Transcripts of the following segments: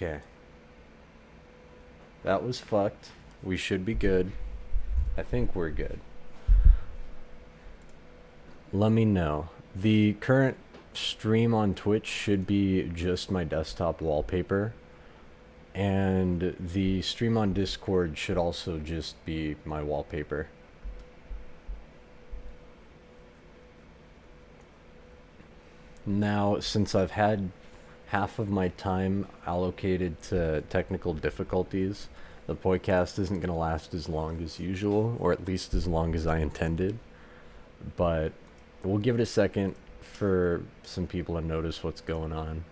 Okay. That was fucked. We should be good. I think we're good. Let me know. The current stream on Twitch should be just my desktop wallpaper. And the stream on Discord should also just be my wallpaper. Now, since I've had half of my time allocated to technical difficulties, the podcast isn't going to last as long as usual, or at least as long as I intended. But we'll give it a second for some people to notice what's going on.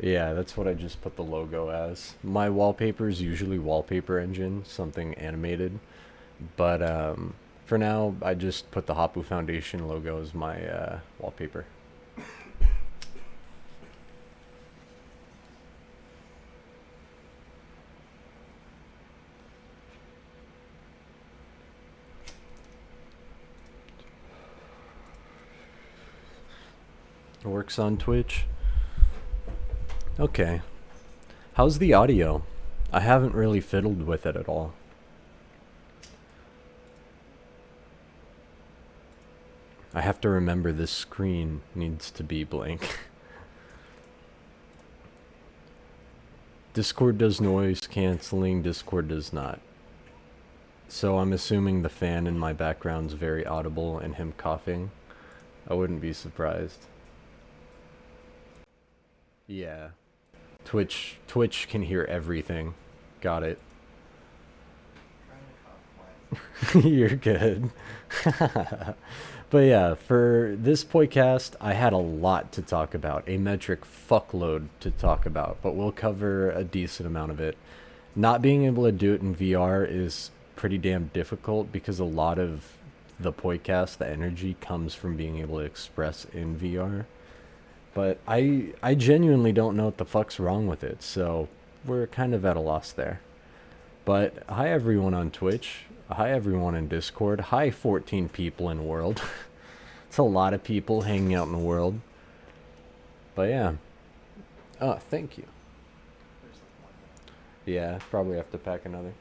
Yeah, that's what I just put the logo as. My wallpaper is usually Wallpaper Engine, something animated. But for now, I just put the Hoppou Foundation logo as my wallpaper. Works on Twitch. Okay. How's the audio? I haven't really fiddled with it at all. I have to remember this screen needs to be blank. Discord does noise canceling, Discord does not. So I'm assuming the fan in my background's very audible and him coughing. I wouldn't be surprised. Yeah. Twitch can hear everything. Got it. You're good. But yeah, for this podcast, I had a lot to talk about, a metric fuckload to talk about, but we'll cover a decent amount of it. Not being able to do it in VR is pretty damn difficult because a lot of the Poicast, the energy, comes from being able to express in VR. But I genuinely don't know what the fuck's wrong with it, so we're kind of at a loss there. But hi everyone on Twitch. Hi everyone in Discord. Hi 14 people in world. It's a lot of people hanging out in the world. But yeah. Oh, thank you. Yeah, probably have to pack another.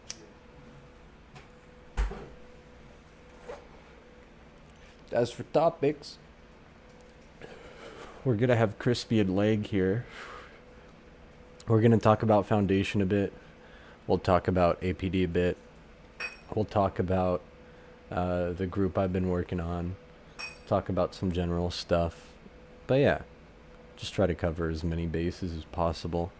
As for topics, we're gonna have crispy and leg here. We're gonna talk about Foundation a bit. We'll talk about APD a bit. We'll talk about the group I've been working on. Talk about some general stuff. But yeah, just try to cover as many bases as possible.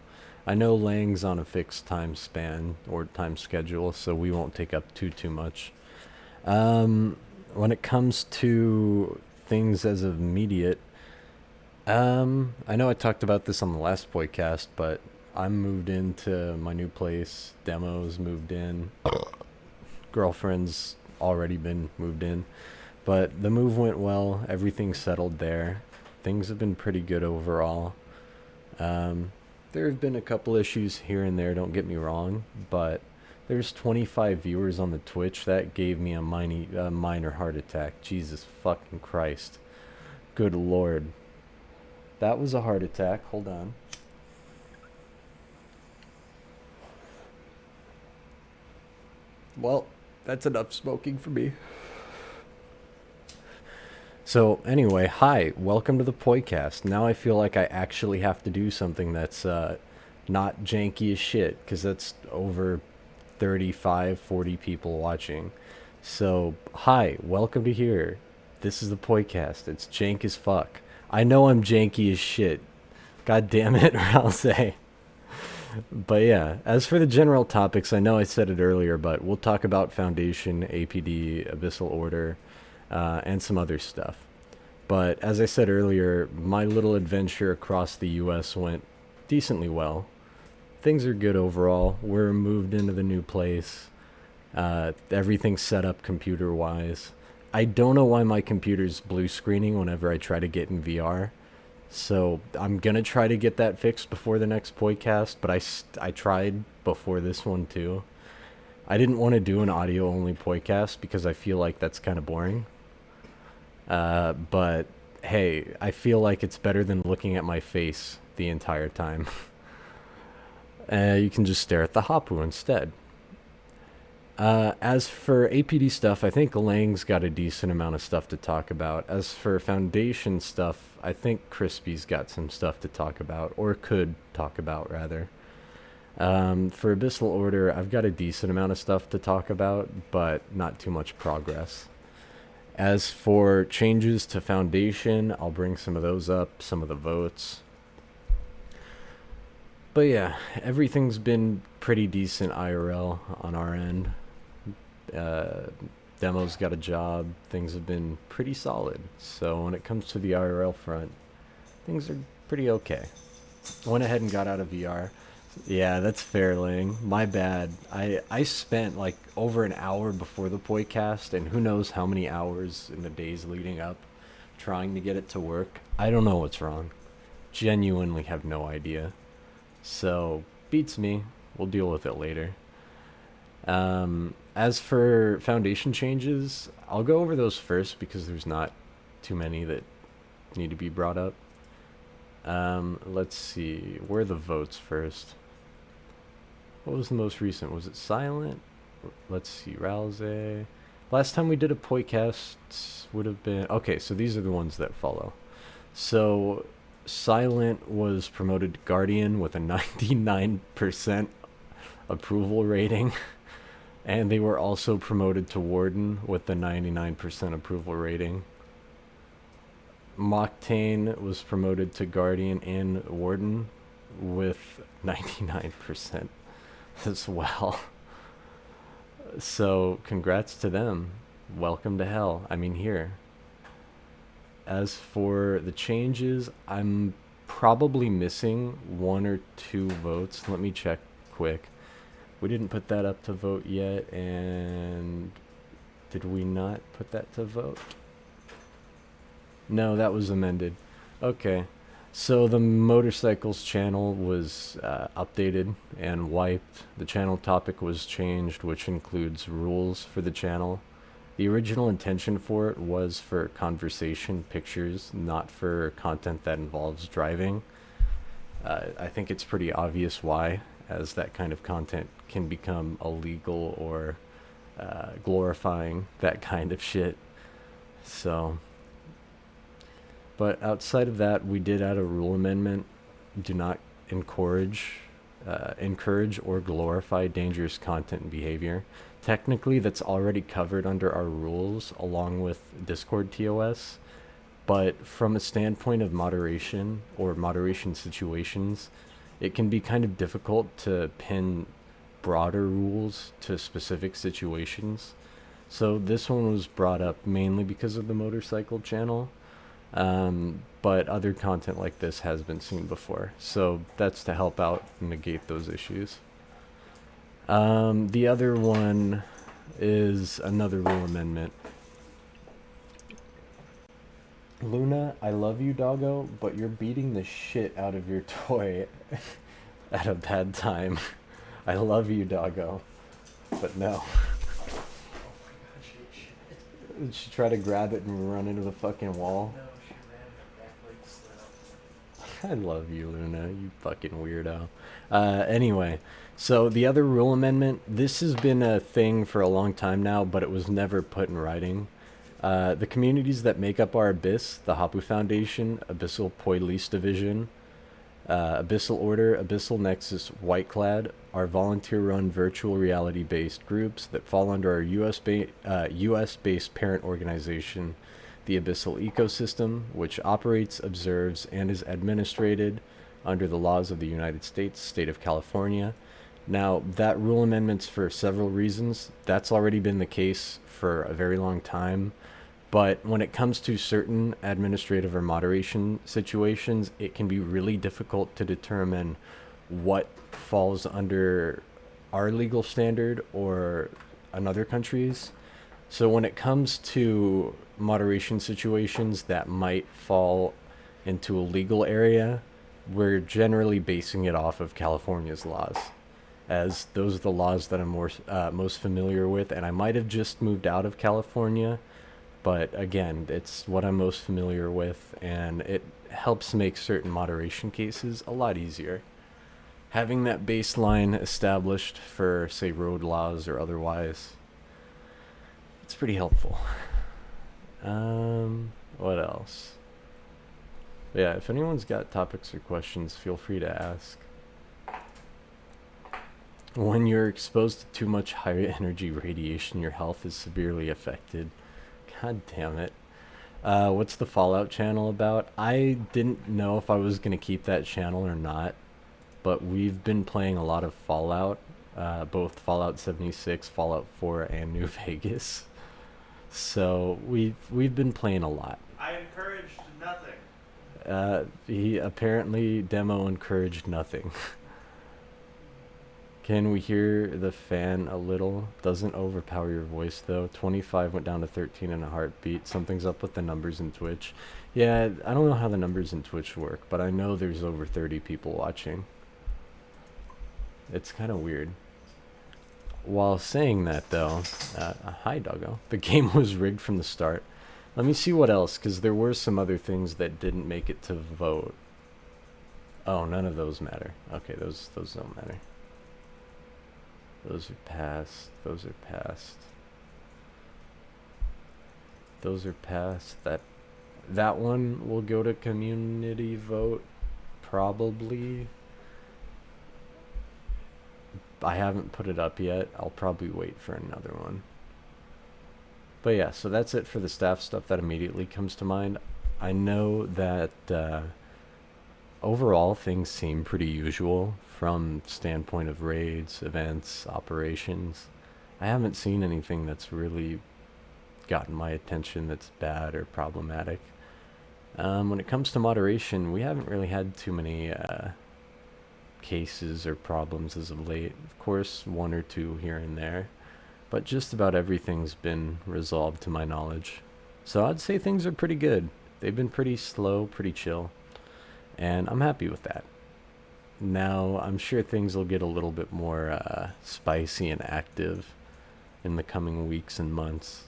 I know Lang's on a fixed time span or time schedule, so we won't take up too much. When it comes to things as of immediate, I know I talked about this on the last podcast, but I'm moved into my new place. Demo's moved in. Girlfriend's already been moved in. But the move went well. Everything settled there. Things have been pretty good overall. There have been a couple issues here and there, don't get me wrong, but there's 25 viewers on the Twitch. That gave me a minor heart attack. Jesus fucking Christ. Good Lord. That was a heart attack. Hold on. Well, that's enough smoking for me. So anyway, hi, welcome to the Poicast. Now I feel like I actually have to do something that's not janky as shit, because that's over 35, 40 people watching. So, hi, welcome to here. This is the Poicast. It's jank as fuck. I know I'm janky as shit. God damn it, or I'll say. But yeah, as for the general topics, I know I said it earlier, but we'll talk about Foundation, APD, Abyssal Order, and some other stuff. But as I said earlier, my little adventure across the US went decently well. Things are good overall. We're moved into the new place. Everything's set up computer-wise. I don't know why my computer's blue screening whenever I try to get in VR. So I'm going to try to get that fixed before the next Poicast, but I tried before this one too. I didn't want to do an audio-only Poicast because I feel like that's kind of boring. But hey, I feel like it's better than looking at my face the entire time. You can just stare at the Hoppou instead. As for APD stuff, I think Lang's got a decent amount of stuff to talk about. As for Foundation stuff, I think Crispy's got some stuff to talk about, or could talk about, rather. For Abyssal Order, I've got a decent amount of stuff to talk about, but not too much progress. As for changes to Foundation, I'll bring some of those up, some of the votes. But yeah, everything's been pretty decent IRL on our end. Uh, Demo's got a job. Things have been pretty solid. So when it comes to the IRL front, things are pretty okay. I went ahead and got out of VR. Yeah, that's fair, Ling. My bad. I spent like over an hour before the Poicast, and who knows how many hours in the days leading up trying to get it to work. I don't know what's wrong. Genuinely have no idea. So, beats me. We'll deal with it later. As for Foundation changes, I'll go over those first because there's not too many that need to be brought up. Let's see. Where are the votes first? What was the most recent? Was it Silent? Let's see. Ralze. Last time we did a Poicast would have been... Okay, so these are the ones that follow. So, Silent was promoted to Guardian with a 99% approval rating. And they were also promoted to Warden with a 99% approval rating. Moctane was promoted to Guardian and Warden with 99% as well. So, congrats to them. Welcome to hell. I mean, here. As for the changes, I'm probably missing 1 or 2 votes. Let me check quick. We didn't put that up to vote yet, and did we not put that to vote? No, that was amended. Okay. So the motorcycles channel was updated and wiped. The channel topic was changed, which includes rules for the channel. The original intention for it was for conversation pictures, not for content that involves driving. I think it's pretty obvious why, as that kind of content can become illegal or glorifying that kind of shit. So, but outside of that, we did add a rule amendment. Do not encourage or glorify dangerous content and behavior. Technically, that's already covered under our rules along with Discord TOS. But from a standpoint of moderation or moderation situations, it can be kind of difficult to pin broader rules to specific situations. So this one was brought up mainly because of the motorcycle channel. But other content like this has been seen before. So that's to help out and negate those issues. The other one is another rule amendment. Luna, I love you, doggo, but you're beating the shit out of your toy at a bad time. I love you, doggo, but no. Did she try to grab it and run into the fucking wall? No, she ran back legs lit up. I love you, Luna, you fucking weirdo. Anyway, so the other rule amendment, this has been a thing for a long time now, but it was never put in writing. The communities that make up our Abyss, the Hoppou Foundation, Abyssal Poilice Division, Abyssal Order, Abyssal Nexus, Whiteclad, are volunteer-run virtual reality-based groups that fall under our US-based parent organization, the Abyssal Ecosystem, which operates, observes, and is administrated under the laws of the United States, State of California. Now, that rule amendment's for several reasons. That's already been the case for a very long time. But when it comes to certain administrative or moderation situations, it can be really difficult to determine what falls under our legal standard or another country's. So when it comes to moderation situations that might fall into a legal area, we're generally basing it off of California's laws, as those are the laws that I'm most familiar with, and I might have just moved out of California. But again, it's what I'm most familiar with, and it helps make certain moderation cases a lot easier. Having that baseline established for, say, road laws or otherwise, it's pretty helpful. What else? Yeah, if anyone's got topics or questions, feel free to ask. When you're exposed to too much high energy radiation, your health is severely affected. God damn it. What's the Fallout channel about? I didn't know if I was going to keep that channel or not, but we've been playing a lot of Fallout, both Fallout 76, Fallout 4, and New Vegas. So we've been playing a lot. I encouraged nothing. He apparently demo encouraged nothing. Can we hear the fan a little? Doesn't overpower your voice though. 25 went down to 13 in a heartbeat. Something's up with the numbers in Twitch. Yeah, I don't know how the numbers in Twitch work, but I know there's over 30 people watching. It's kind of weird. While saying that though, hi doggo. The game was rigged from the start. Let me see what else, because there were some other things that didn't make it to vote. Oh, none of those matter. Okay, those don't matter. Those are passed. Those are passed. Those are passed. That one will go to community vote, probably. I haven't put it up yet. I'll probably wait for another one. But yeah, so that's it for the staff stuff that immediately comes to mind. I know that overall things seem pretty usual from standpoint of raids, events, operations. I haven't seen anything that's really gotten my attention that's bad or problematic. When it comes to moderation, we haven't really had too many cases or problems as of late. Of course, one or two here and there, but just about everything's been resolved to my knowledge. So I'd say things are pretty good. They've been pretty slow, pretty chill, and I'm happy with that. Now, I'm sure things will get a little bit more spicy and active in the coming weeks and months,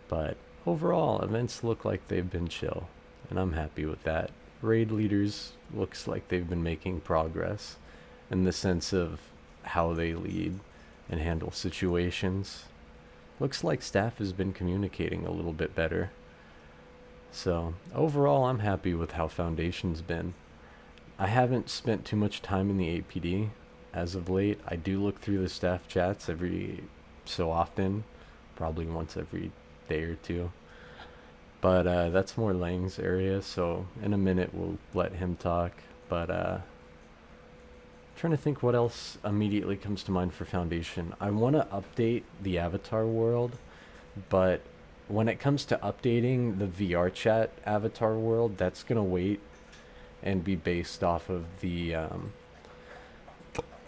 but overall, events look like they've been chill, and I'm happy with that. Raid leaders looks like they've been making progress in the sense of how they lead and handle situations. Looks like staff has been communicating a little bit better. So overall, I'm happy with how Foundation's been. I haven't spent too much time in the APD as of late. I do look through the staff chats every so often, probably once every day or two. But that's more Lang's area, so in a minute we'll let him talk. But trying to think what else immediately comes to mind for Foundation. I want to update the avatar world, but when it comes to updating the VR chat avatar world, that's going to wait and be based off of the,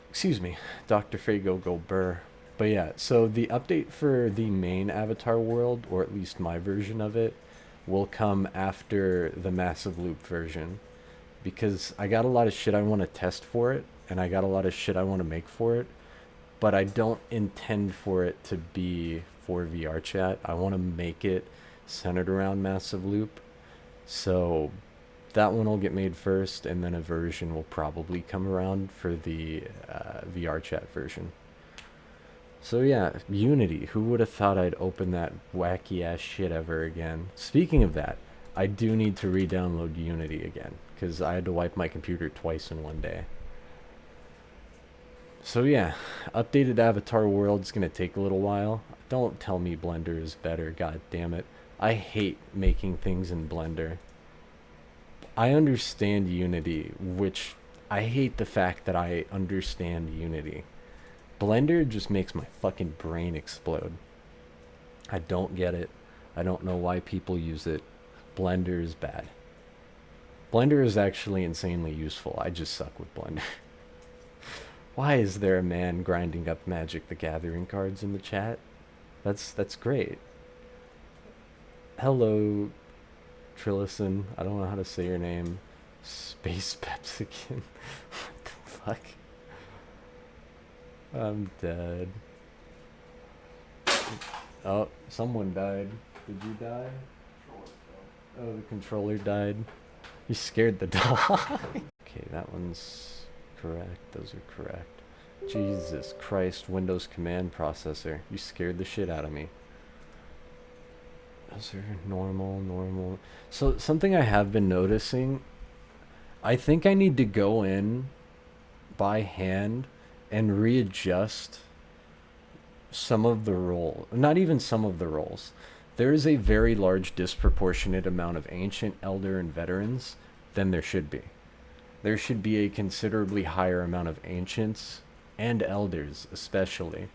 excuse me, Dr. Fago Go Burr. But yeah, so the update for the main avatar world, or at least my version of it, will come after the massive loop version, because I got a lot of shit I want to test for it, and I got a lot of shit I want to make for it, but I don't intend for it to be for VR chat. I want to make it centered around massive loop, so that one will get made first, and then a version will probably come around for the VR chat version. So yeah, Unity. Who would have thought I'd open that wacky ass shit ever again? Speaking of that, I do need to re-download Unity again, because I had to wipe my computer twice in one day. So yeah, updated avatar world's gonna take a little while. Don't tell me Blender is better, god damn it. I hate making things in Blender. I understand Unity, which I hate the fact that I understand Unity. Blender just makes my fucking brain explode. I don't get it. I don't know why people use it. Blender is bad. Blender is actually insanely useful. I just suck with Blender. Why is there a man grinding up Magic the Gathering cards in the chat? That's great. Hello, Trilison. I don't know how to say your name. Space Pepsican. What the fuck? I'm dead. Oh, someone died. Did you die? Oh, the controller died. You scared the dog. Okay, that one's correct. Those are correct. Jesus Christ, Windows command processor. You scared the shit out of me. Those are normal. So something I have been noticing, I think I need to go in by hand and readjust some of the roll. Not even some of the rolls. There is a very large disproportionate amount of ancient, elder, and veterans than there should be. There should be a considerably higher amount of ancients and elders, especially.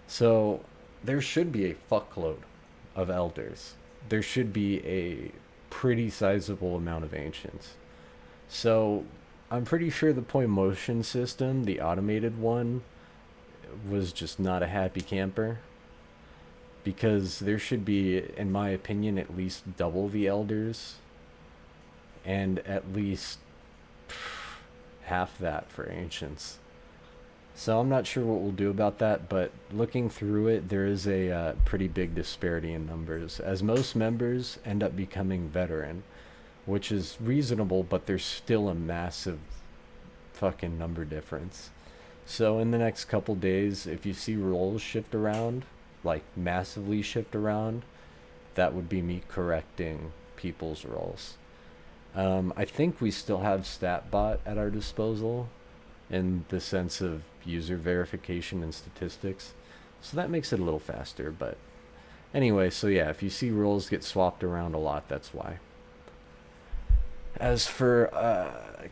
So there should be a fuckload of elders. There should be a pretty sizable amount of ancients. So I'm pretty sure the point motion system, the automated one, was just not a happy camper. Because there should be, in my opinion, at least double the elders. And at least half that for ancients. So I'm not sure what we'll do about that, but looking through it, there is a pretty big disparity in numbers, as most members end up becoming veteran, which is reasonable, but there's still a massive fucking number difference. So in the next couple days, if you see roles shift around, like massively shift around, that would be me correcting people's roles. I think we still have StatBot at our disposal in the sense of user verification and statistics. So that makes it a little faster, but anyway, so yeah, if you see roles get swapped around a lot, that's why. As for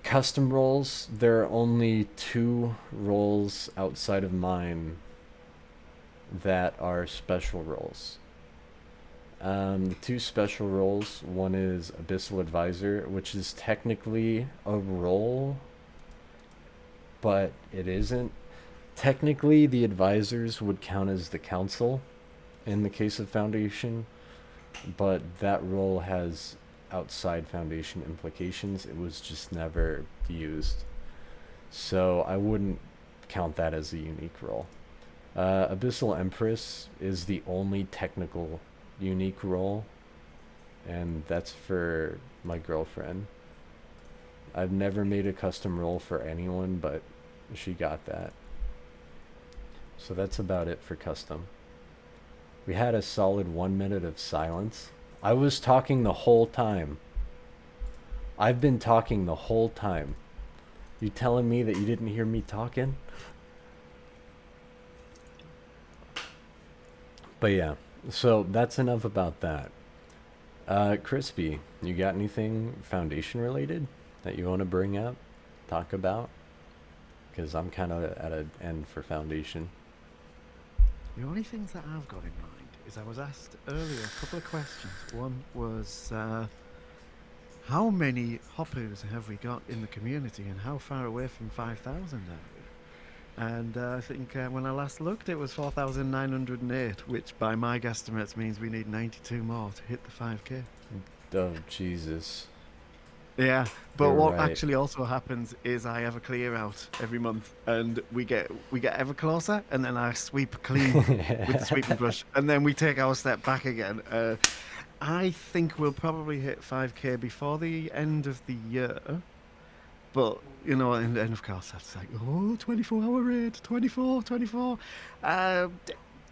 custom roles, there are only 2 roles outside of mine that are special roles. The 2 special roles, one is Abyssal Advisor, which is technically a role, but it isn't. Technically, the advisors would count as the council in the case of Foundation, but that role has outside Foundation implications. It was just never used. So I wouldn't count that as a unique role. Abyssal Empress is the only technical unique role, and that's for my girlfriend. I've never made a custom role for anyone, but she got that. So that's about it for custom. We had a solid 1 minute of silence. I was talking the whole time. I've been talking the whole time. You telling me that you didn't hear me talking? But yeah, so that's enough about that. Crispy, you got anything Foundation related that you want to bring up, talk about? Because I'm kind of at an end for Foundation. The only things that I've got in mind is I was asked earlier a couple of questions. One was, how many Hoppous have we got in the community and how far away from 5,000 are we? And I think when I last looked, it was 4,908, which by my guesstimates means we need 92 more to hit the 5k. Oh, Jesus. Yeah, but You're what right. actually also happens is I have a clear out every month, and we get ever closer, and then I sweep clean with the sweeping brush, and then we take our step back again. I think we'll probably hit 5k before the end of the year, but you know, and of course that's like, oh, 24-hour raid, 24.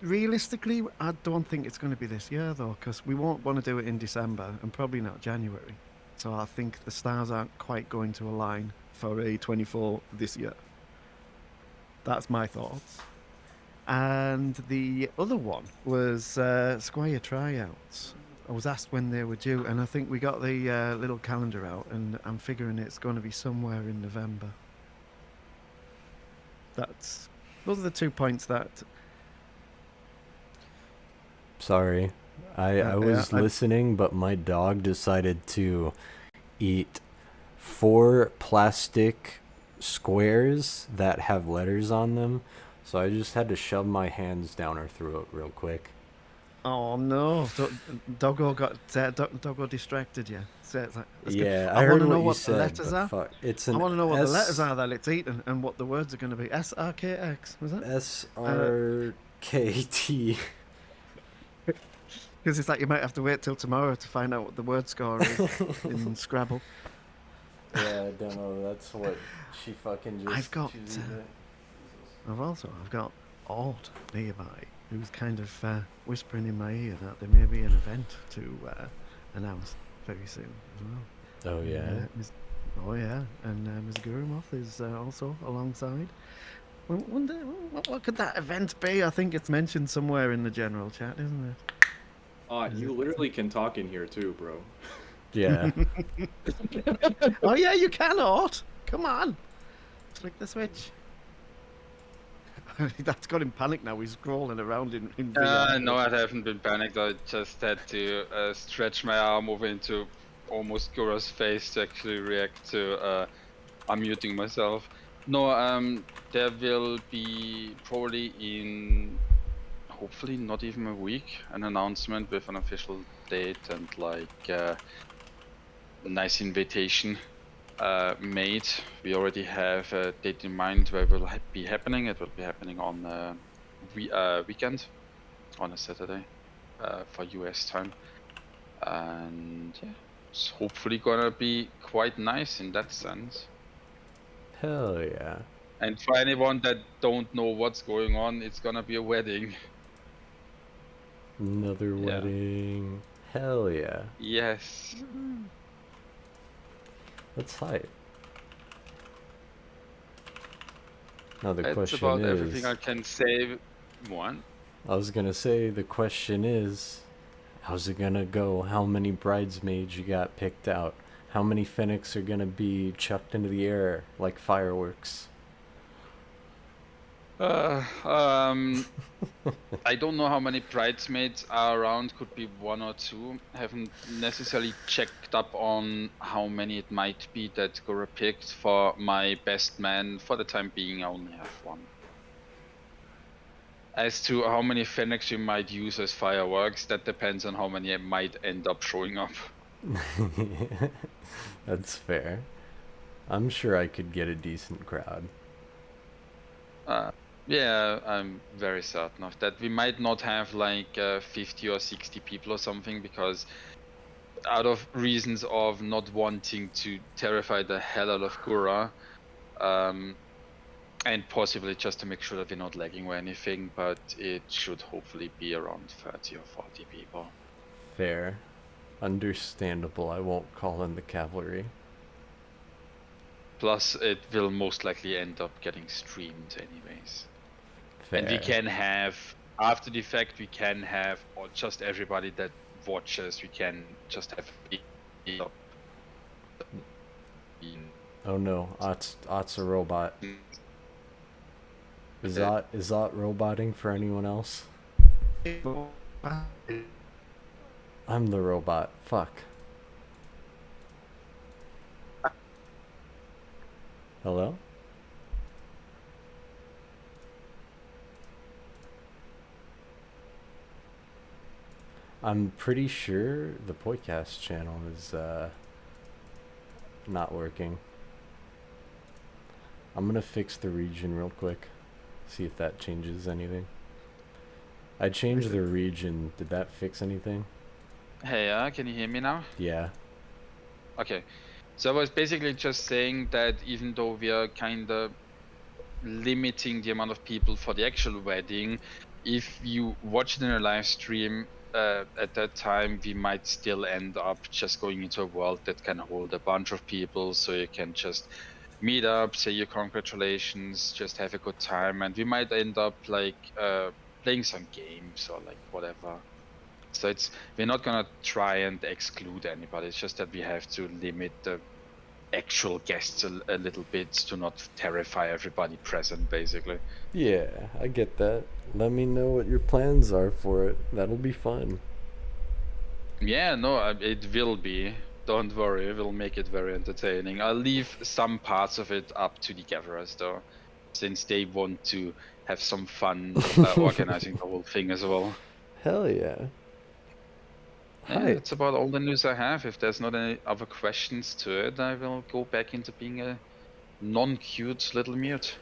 Realistically, I don't think it's going to be this year though, because we won't want to do it in December and probably not January. So I think the stars aren't quite going to align for a 24 this year. That's my thoughts. And the other one was Squire tryouts. I was asked when they were due, and I think we got the little calendar out, and I'm figuring it's going to be somewhere in November. Those are the 2 points that... Sorry. I was listening, but my dog decided to eat 4 plastic squares that have letters on them. So I just had to shove my hands down her throat real quick. Oh no! Doggo distracted you. So it's like, Yeah, I heard want to know what you what the said, letters but are. fuck. It's I an want to know what the letters S are that it's eating and what the words are going to be. SRKX, was it? SRKT. Because it's like you might have to wait till tomorrow to find out what the word score is in Scrabble. Yeah, I don't know. That's what she fucking I've just. got, She's either. I've got Ord nearby who's kind of whispering in my ear that there may be an event to announce very soon as well. Oh And yeah. Oh yeah, and Ms. Gurumoth is also alongside. Wonder what could that event be? I think it's mentioned somewhere in the general chat, isn't it? Is You literally can talk in here too, bro. Yeah. it? Oh yeah, you can, Ort. Come on, flick the switch. That's got him panicked now. He's crawling around in VR. No, I haven't been panicked. I just had to stretch my arm over into almost Gora's face to actually react to unmuting myself. No, there will be probably in hopefully not even a week an announcement with an official date and like nice invitation made. We already have a date in mind where it will be happening. It will be happening on weekend, on a Saturday for US time, and yeah, it's hopefully gonna be quite nice in that sense. Hell yeah. And for anyone that don't know what's going on, it's gonna be a wedding. Another Yeah. wedding. Hell yeah. Yes. That's hype. Now the That's question about is. everything I can say. One. I was gonna say the question is, how's it gonna go? How many bridesmaids you got picked out? How many Fennecs are gonna be chucked into the air like fireworks? I don't know how many bridesmaids are around. Could be one or two. Haven't necessarily checked up on how many it might be that Gora picked. For my best man, for the time being, I only have one. As to how many Fennecs you might use as fireworks, that depends on how many might end up showing up. That's fair. I'm sure I could get a decent crowd. Yeah, I'm very certain of that. We might not have like 50 or 60 people or something, because out of reasons of not wanting to terrify the hell out of Gura, and possibly just to make sure that we're not lagging or anything, but it should hopefully be around 30 or 40 people. Fair. Understandable. I won't call in the cavalry. Plus, it will most likely end up getting streamed anyways. Fair. And we can have, after the fact, we can have, or just everybody that watches, we can just have. Oh no, Ott's a robot. Is Ott roboting for anyone else? I'm the robot. Fuck. Hello? I'm pretty sure the Poicast channel is not working. I'm gonna fix the region real quick. See if that changes anything. I changed the region. Did that fix anything? Hey, can you hear me now? Yeah. Okay. So I was basically just saying that even though we are kind of limiting the amount of people for the actual wedding, if you watch it in a live stream, at that time we might still end up just going into a world that can hold a bunch of people, so you can just meet up, say your congratulations, just have a good time, and we might end up like playing some games or like whatever. So we're not gonna try and exclude anybody. It's just that we have to limit the actual guests a little bit to not terrify everybody present, basically. Yeah, I get that. Let me know what your plans are for it. That'll be fun. Yeah, no, it will be. Don't worry, we'll make it very entertaining. I'll leave some parts of it up to the gatherers, though, since they want to have some fun organizing the whole thing as well. Hell yeah. Yeah, Hi. that's about all the news I have. If there's not any other questions to it, I will go back into being a non-cute little mute.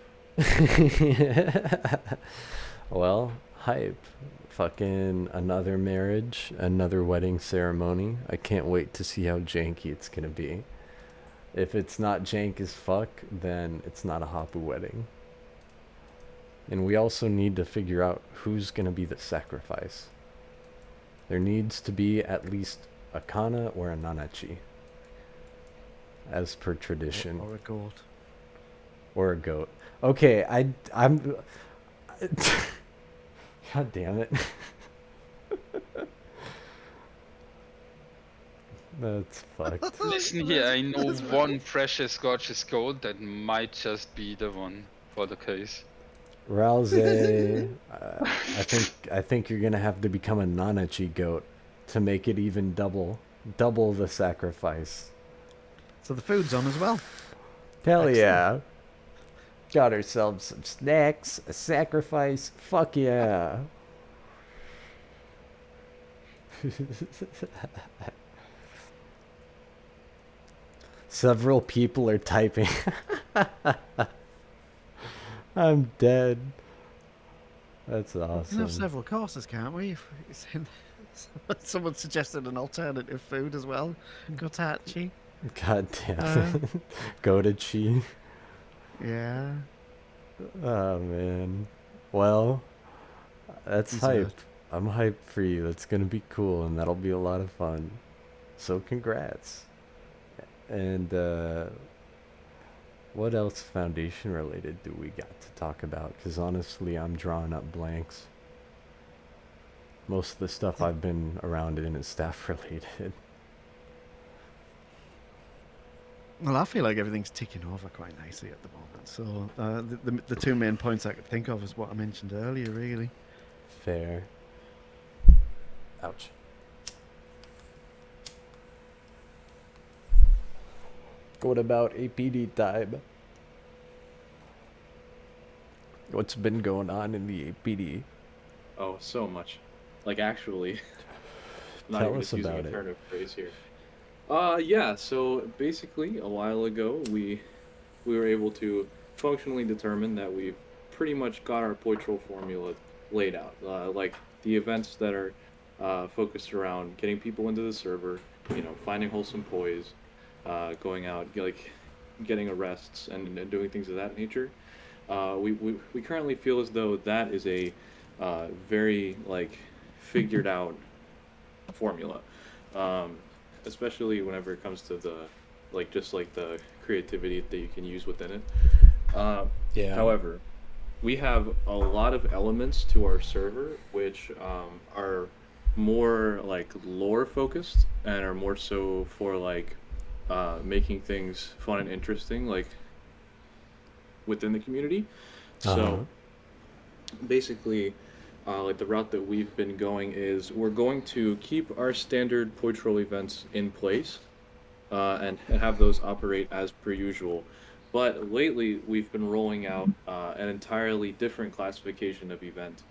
Well, hype. Fucking another marriage, another wedding ceremony. I can't wait to see how janky it's gonna be. If it's not jank as fuck, then it's not a Hoppou wedding. And we also need to figure out who's gonna be the sacrifice. There needs to be at least a Kana or a Nanachi, as per tradition, Or a goat. or a goat. Okay, I'm. God damn it. That's fucked. Listen here, I know one precious gorgeous gold that might just be the one for the case. Rouse, I think you're gonna have to become a Nanachi goat to make it even double the sacrifice. So the food's on as well. Hell Excellent. yeah. Got ourselves some snacks, a sacrifice. Fuck yeah. Several people are typing. I'm dead. That's We can have awesome. several courses, can't we? Someone suggested an alternative food as well. Gotachi. God damn it. Go to Chi. Yeah. Oh man. Well, that's hype. Dessert. I'm hyped for you. That's gonna be cool and that'll be a lot of fun. So congrats. And what else foundation related do we got to talk about? Because honestly, I'm drawing up blanks. Most of the stuff I've been around in is staff related. Well, I feel like everything's ticking over quite nicely at the moment. So the two main points I could think of is what I mentioned earlier, really. Fair. Ouch. What about APD time? What's been going on in the APD? Oh, so much. Like actually, I'm not Tell even us just using about a it. turn of phrase here. Yeah. So basically, a while ago, we were able to functionally determine that we've pretty much got our Poitral formula laid out. Like the events that are focused around getting people into the server, finding wholesome poise, going out, like getting arrests and doing things of that nature. We currently feel as though that is a very like figured out formula, um, especially whenever it comes to the like just like the creativity that you can use within it. Uh, Yeah. However, we have a lot of elements to our server which are more like lore focused and are more so for like making things fun and interesting, like within the community. Uh huh. So basically, like the route that we've been going is we're going to keep our standard Poitrol events in place and have those operate as per usual. But lately, we've been rolling out an entirely different classification of event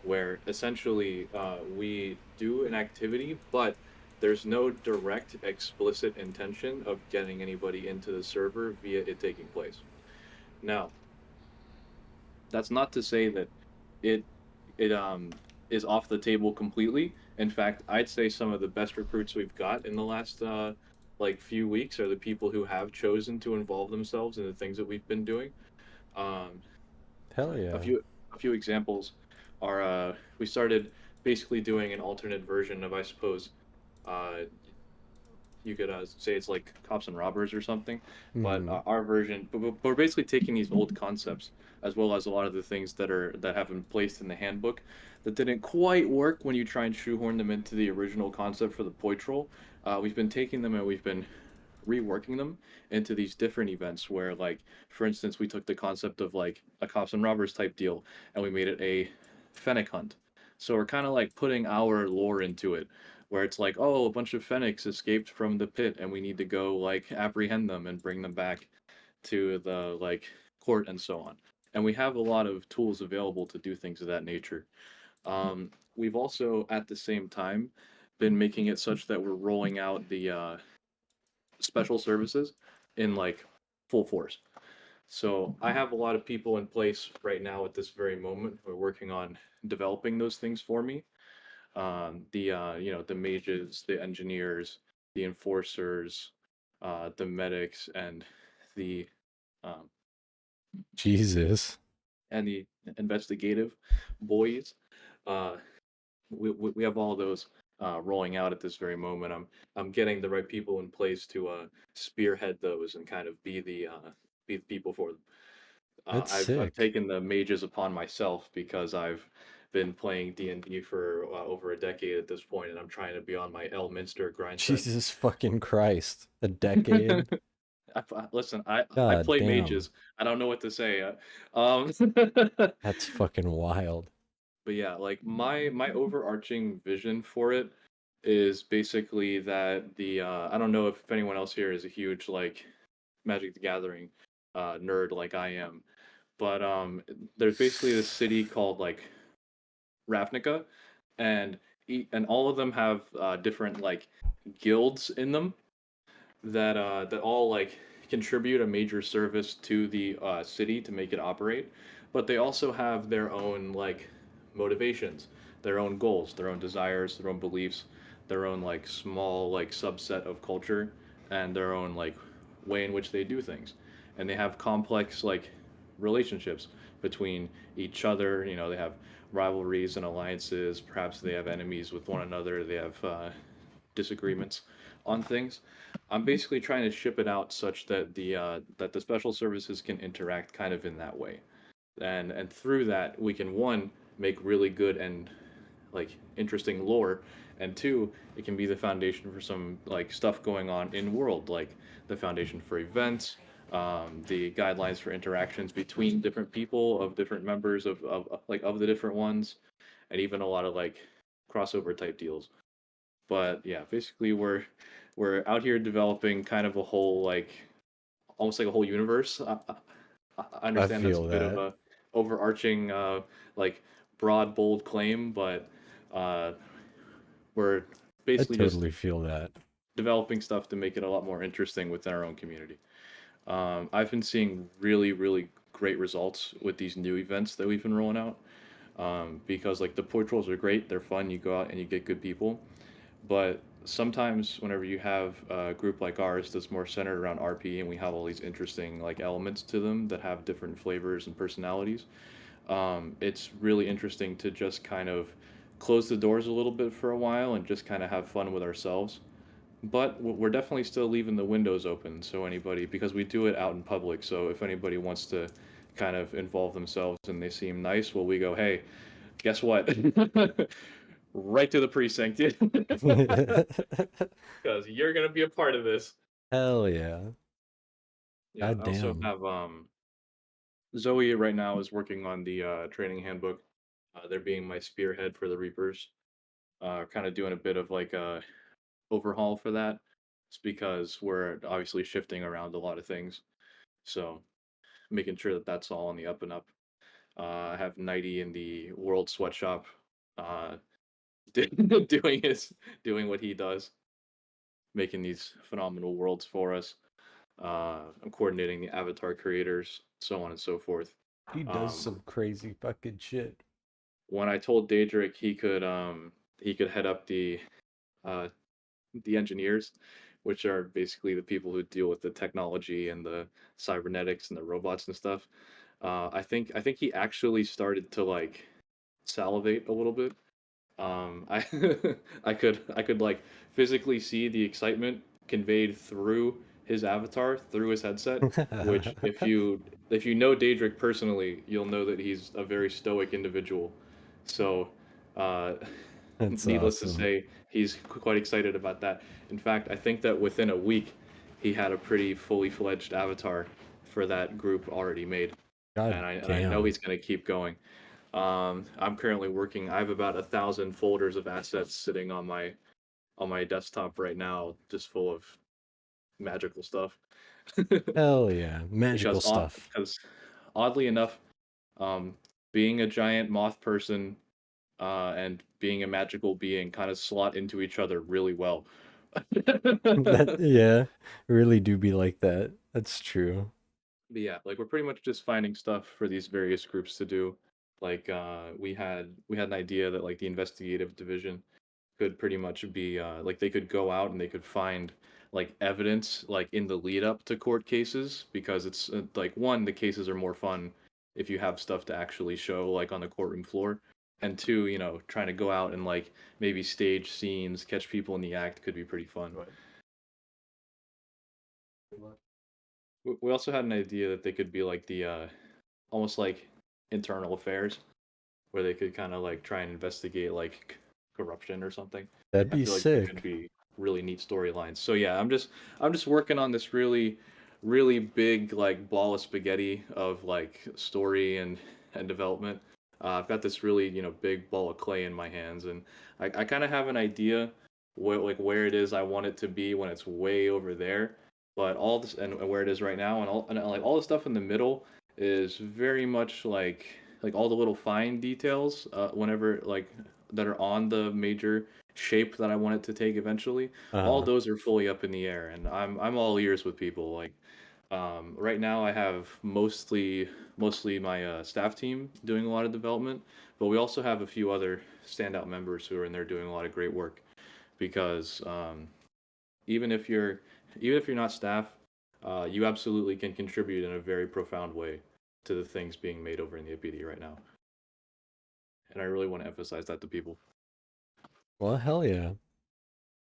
where essentially we do an activity, but there's no direct, explicit intention of getting anybody into the server via it taking place. Now, that's not to say that it it is off the table completely. In fact, I'd say some of the best recruits we've got in the last like few weeks are the people who have chosen to involve themselves in the things that we've been doing. Um, Hell a yeah. few a few examples are we started basically doing an alternate version of, I suppose, uh, you could say it's like cops and robbers or something, but Mm. our version, but we're basically taking these old concepts as well as a lot of the things that have been placed in the handbook that didn't quite work when you try and shoehorn them into the original concept for the Poitrol. We've been taking them and we've been reworking them into these different events where, like, for instance, we took the concept of like a cops and robbers type deal and we made it a fennec hunt. So we're kind of like putting our lore into it, where it's like, oh, a bunch of fennecs escaped from the pit and we need to go like apprehend them and bring them back to the like court and so on. And we have a lot of tools available to do things of that nature. We've also at the same time been making it such that we're rolling out the special services in like full force. So I have a lot of people in place right now at this very moment who are working on developing those things for me. The the mages, the engineers, the enforcers, the medics the um, Jesus. and the investigative boys. Uh, we have all those rolling out at this very moment. I'm getting the right people in place to spearhead those and kind of be the people for them. That's I've sick. taken the mages upon myself because I've been playing D&D for over a decade at this point, and I'm trying to be on my Elminster grind set. Jesus fucking Christ. A decade? Listen, I God play damn. mages. I don't know what to say. Um, That's fucking wild. but yeah, like my overarching vision for it is basically that the I don't know if anyone else here is a huge like Magic the Gathering nerd like I am, but there's basically this city called like Ravnica, and and all of them have different like guilds in them that all like contribute a major service to the city to make it operate, but they also have their own like motivations, their own goals, their own desires, their own beliefs, their own like small like subset of culture, and their own like way in which they do things, and they have complex like relationships between each other. You know, they have rivalries and alliances. Perhaps they have enemies with one another. They have disagreements on things. I'm basically trying to ship it out such that the special services can interact kind of in that way, and through that we can one make really good and like interesting lore, and two, it can be the foundation for some like stuff going on in world, like the foundation for events, the guidelines for interactions between different people of different members of like of the different ones, and even a lot of like crossover type deals. But yeah, basically we're out here developing kind of a whole like almost like a whole universe. I I understand that's a feel bit of that. a overarching like broad bold claim, but uh, we're I basically just totally feel that. developing stuff to make it a lot more interesting within our own community. I've been seeing really great results with these new events that we've been rolling out, because like the portals are great, they're fun, you go out and you get good people. But sometimes whenever you have a group like ours that's more centered around RP and we have all these interesting like elements to them that have different flavors and personalities, it's really interesting to just kind of close the doors a little bit for a while and just kind of have fun with ourselves. But we're definitely still leaving the windows open, so anybody, because we do it out in public, so if anybody wants to kind of involve themselves and they seem nice, well, we go, hey, guess what? Right to the precinct, because you're gonna be a part of this. Hell yeah. Yeah, God I also damn. have Zoe right now is working on the training handbook. They're being my spearhead for the Reapers. Kind of doing a bit of like a overhaul for that. It's because we're obviously shifting around a lot of things, so making sure that that's all on the up and up. I have Nighty in the World Sweatshop, uh, doing doing what he does, making these phenomenal worlds for us. I'm coordinating the avatar creators, so on and so forth. He does Um, some crazy fucking shit. when I told Daedric he could head up uh, the engineers, which are basically the people who deal with the technology and the cybernetics and the robots and stuff. I think he actually started to like salivate a little bit. I I could like physically see the excitement conveyed through his avatar, through his headset. Which, if you know Daedric personally, you'll know that he's a very stoic individual. So, uh, That's needless to awesome. say, he's quite excited about that. In fact, I think that within a week, he had a pretty fully fledged avatar for that group already made, God and I know damn. he's going to keep going. I'm currently working. I have about 1,000 folders of assets sitting on my desktop right now, just full of magical stuff. Hell yeah. Magical because stuff. because oddly enough, um, being a giant moth person and being a magical being kind of slot into each other really well. That, But yeah, really do be like that. That's true. yeah, like we're pretty much just finding stuff for these various groups to do. Like we had an idea that like the investigative division could pretty much be like they could go out and they could find like evidence like in the lead up to court cases because it's like one, the cases are more fun if you have stuff to actually show like on the courtroom floor, and two, trying to go out and like maybe stage scenes, catch people in the act could be pretty fun. We also had an idea that they could be like the almost like internal affairs where they could kind of like try and investigate like corruption or something. That'd I be feel like they could sick. be really neat storylines. So yeah, I'm just working on this really big like ball of spaghetti of like story and development. I've got this really big ball of clay in my hands, and I kind of have an idea where it is I want it to be when it's way over there. But all this and where it is right now, and like all the stuff in the middle is very much like all the little fine details whenever like that are on the major shape that I want it to take eventually. All Uh, those are fully up in the air, and I'm all ears with people. Like right now, I have mostly my staff team doing a lot of development, but we also have a few other standout members who are in there doing a lot of great work. Because even if you're even if you're not staff, you absolutely can contribute in a very profound way to the things being made over in the APD right now. And I really want to emphasize that to people. well, hell yeah.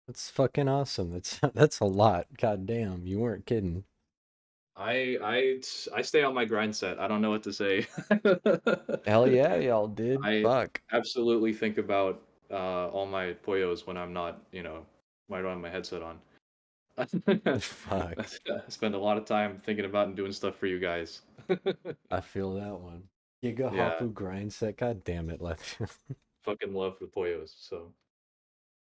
That's fucking awesome. That's a lot. God damn, you weren't kidding. I stay on my grind set. I don't know what to say. Hell yeah, y'all did. I Fuck. absolutely think about all my poyos when I'm not, when I don't have my headset on. Fuck. I spend a lot of time thinking about and doing stuff for you guys. I feel that one. Giga Yeah, Hoppou grind set. God damn it, let's. fucking love the poyos. So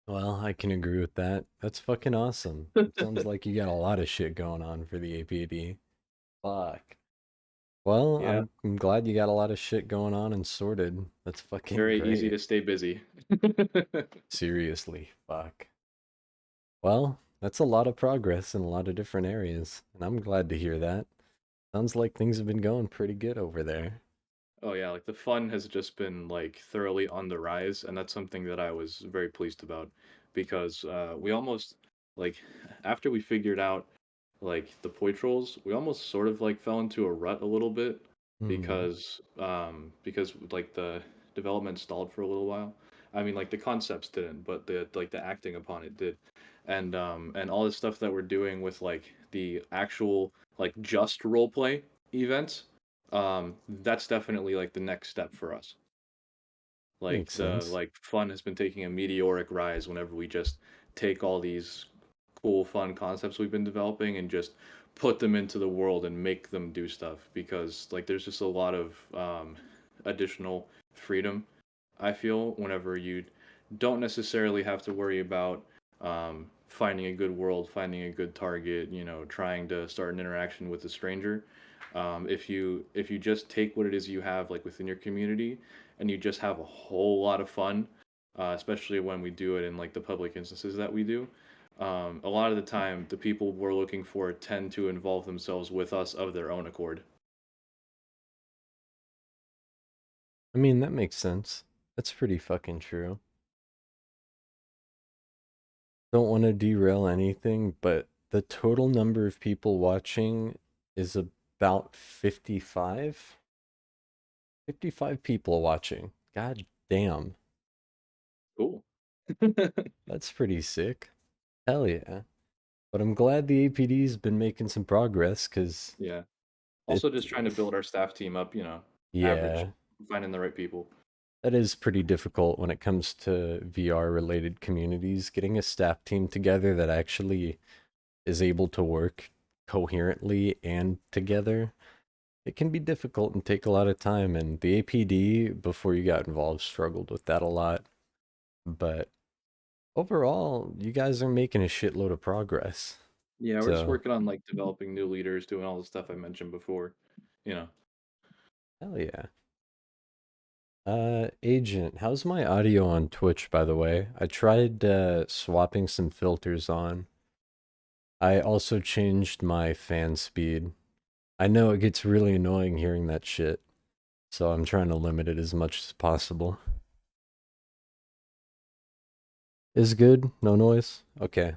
Well, I can agree with that. That's fucking awesome. It sounds like you got a lot of shit going on for the APD. Fuck. Well, yeah, I'm glad you got a lot of shit going on and sorted. That's fucking very easy great. to stay busy. Seriously, fuck. Well, that's a lot of progress in a lot of different areas, and I'm glad to hear that. Sounds like things have been going pretty good over there. Oh yeah, like the fun has just been like thoroughly on the rise, and that's something that I was very pleased about because we almost like after we figured out like the Poitrols, we almost sort of like fell into a rut a little bit Hmm. because like the development stalled for a little while. I mean like the concepts didn't, but the acting upon it did. And all the stuff that we're doing with like the actual like just role play events, that's definitely like the next step for us. Like Makes the sense. like fun has been taking a meteoric rise whenever we just take all these cool fun concepts we've been developing and just put them into the world and make them do stuff because like there's just a lot of additional freedom I feel whenever you don't necessarily have to worry about finding a good world, finding a good target, trying to start an interaction with a stranger. If you just take what it is you have like within your community and you just have a whole lot of fun, especially when we do it in like the public instances that we do. A lot of the time, the people we're looking for tend to involve themselves with us of their own accord. I mean, that makes sense. That's pretty fucking true. Don't want to derail anything, but the total number of people watching is about 55. 55 people watching. God damn. Cool. That's pretty sick. Hell yeah. But I'm glad the APD's been making some progress because Yeah. it, Also, just trying to build our staff team up, average, yeah, finding the right people. that is pretty difficult when it comes to VR related communities. Getting a staff team together that actually is able to work coherently and together, it can be difficult and take a lot of time. And the APD, before you got involved, struggled with that a lot. But overall, you guys are making a shitload of progress. Yeah, we're just So, working on like developing new leaders, doing all the stuff I mentioned before. You know. hell yeah. Agent, how's my audio on Twitch, by the way? I tried swapping some filters on. I also changed my fan speed. I know it gets really annoying hearing that shit, so I'm trying to limit it as much as possible. Is good? No noise? Okay.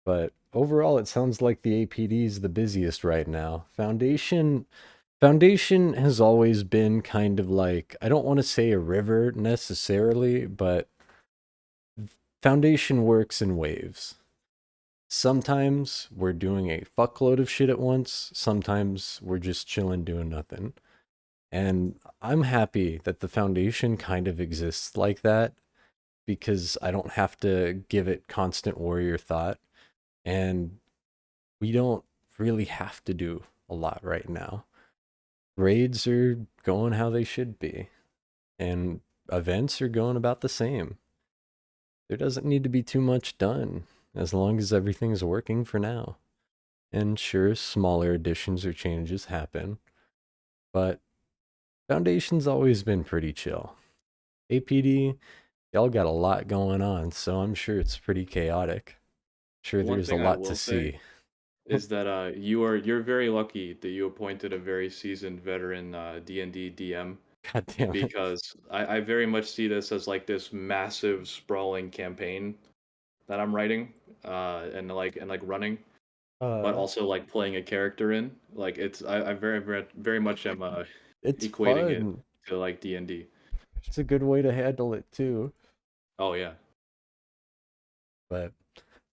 But overall, it sounds like the APD is the busiest right now. Foundation has always been kind of like, I don't want to say a river necessarily, but Foundation works in waves. Sometimes we're doing a fuckload of shit at once. Sometimes we're just chilling doing nothing. And I'm happy that the Foundation kind of exists like that because I don't have to give it constant warrior thought. And we don't really have to do a lot right now. Raids are going how they should be, and events are going about the same. There doesn't need to be too much done as long as everything's working for now. And sure, smaller additions or changes happen, but Foundation's always been pretty chill. APD, y'all got a lot going on, so I'm sure it's pretty chaotic. Sure, One there's a thing I lot to will say see. is that you're very lucky that you appointed a very seasoned veteran D&D DM, God damn it. because I very much see this as like this massive sprawling campaign that I'm writing and running, but Uh, also like playing a character in. Like I very much am it's equating it fun. to like D&D. It's a good way to handle it too. Oh yeah. But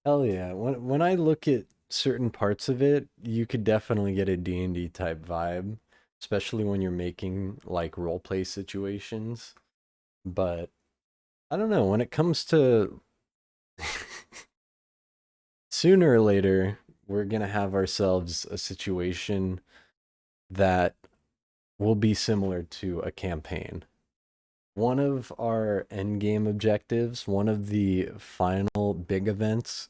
hell yeah, when I look at certain parts of it, you could definitely get a D&D type vibe, especially when you're making like role play situations. But I don't know, when it comes to sooner or later, we're gonna have ourselves a situation that will be similar to a campaign. One of our end game objectives, one of the final big events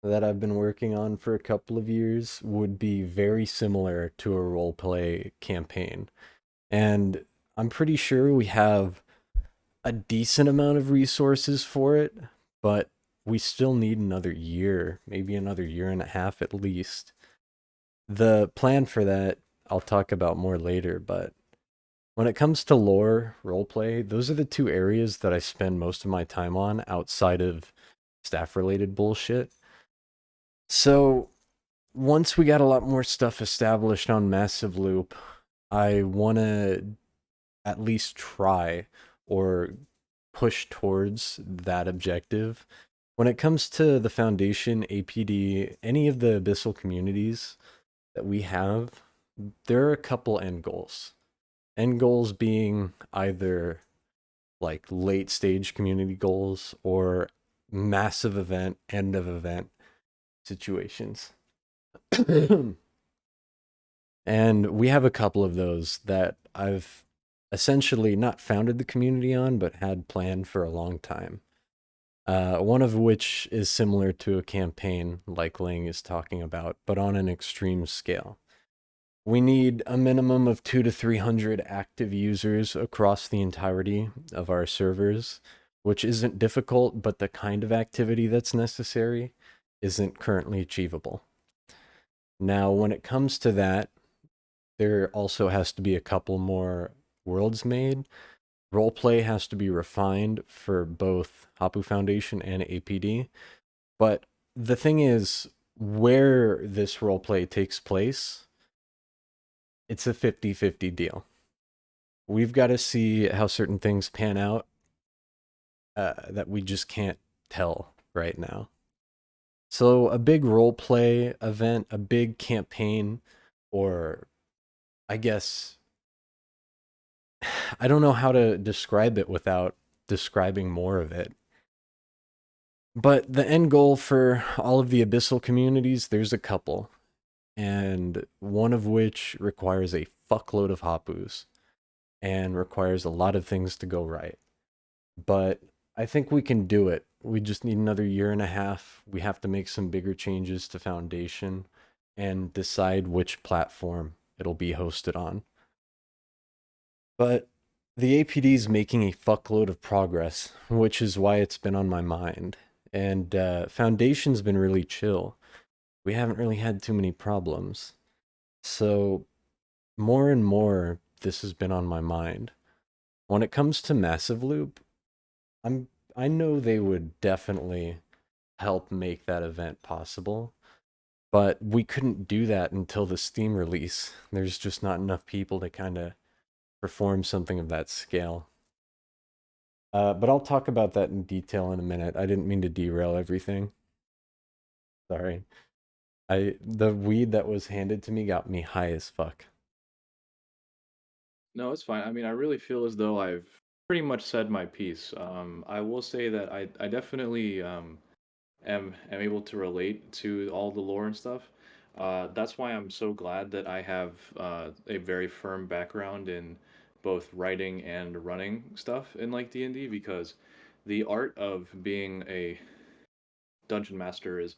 that I've been working on for a couple of years would be very similar to a role play campaign. And I'm pretty sure we have a decent amount of resources for it, but we still need another year, maybe another year and a half at least. The plan for that I'll talk about more later, but when it comes to lore, roleplay, those are the two areas that I spend most of my time on outside of staff related bullshit. So once we got a lot more stuff established on Massive Loop, I want to at least try or push towards that objective. When it comes to the Foundation, APD, any of the Abyssal communities that we have, there are a couple end goals. End goals being either like late stage community goals or massive event, end of event situations. And we have a couple of those that I've essentially not founded the community on, but had planned for a long time. One of which is similar to a campaign like Ling is talking about, but on an extreme scale. We need a minimum of 200 to 300 active users across the entirety of our servers, which isn't difficult, but the kind of activity that's necessary isn't currently achievable. Now, when it comes to that, there also has to be a couple more worlds made. Roleplay has to be refined for both Hoppou Foundation and APD. But the thing is, where this roleplay takes place, it's a 50-50 deal. We've got to see how certain things pan out that we just can't tell right now. So a big roleplay event, a big campaign, or I guess I don't know how to describe it without describing more of it. But the end goal for all of the Abyssal communities, there's a couple. And one of which requires a fuckload of Hoppous and requires a lot of things to go right. But I think we can do it. We just need another year and a half. We have to make some bigger changes to Foundation and decide which platform it'll be hosted on. But the APD is making a fuckload of progress, which is why it's been on my mind. And Foundation's been really chill. We haven't really had too many problems. So more and more, this has been on my mind. When it comes to Massive Loop, I know they would definitely help make that event possible. But we couldn't do that until the Steam release. There's just not enough people to kind of perform something of that scale. But I'll talk about that in detail in a minute. I didn't mean to derail everything. Sorry. The weed that was handed to me got me high as fuck. No, it's fine. I mean, I really feel as though I've pretty much said my piece. I will say that I definitely am able to relate to all the lore and stuff. That's why I'm so glad that I have a very firm background in both writing and running stuff in like D&D because the art of being a dungeon master is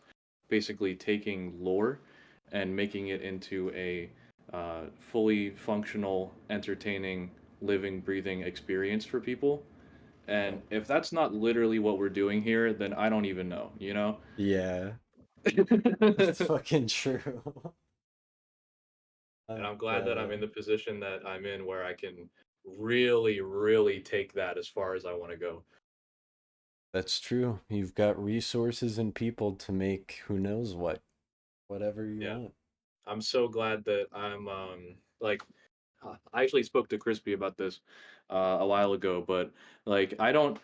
basically taking lore and making it into a fully functional, entertaining, living, breathing experience for people. And if that's not literally what we're doing here, then I don't even know, you know? Yeah, that's fucking true. And I'm Like, glad that I'm in the position that I'm in where I can really, really take that as far as I want to go. that's true. You've got resources and people to make who knows what, whatever you Yeah. want. I'm so glad that I'm like I actually spoke to Crispy about this a while ago, but like I don't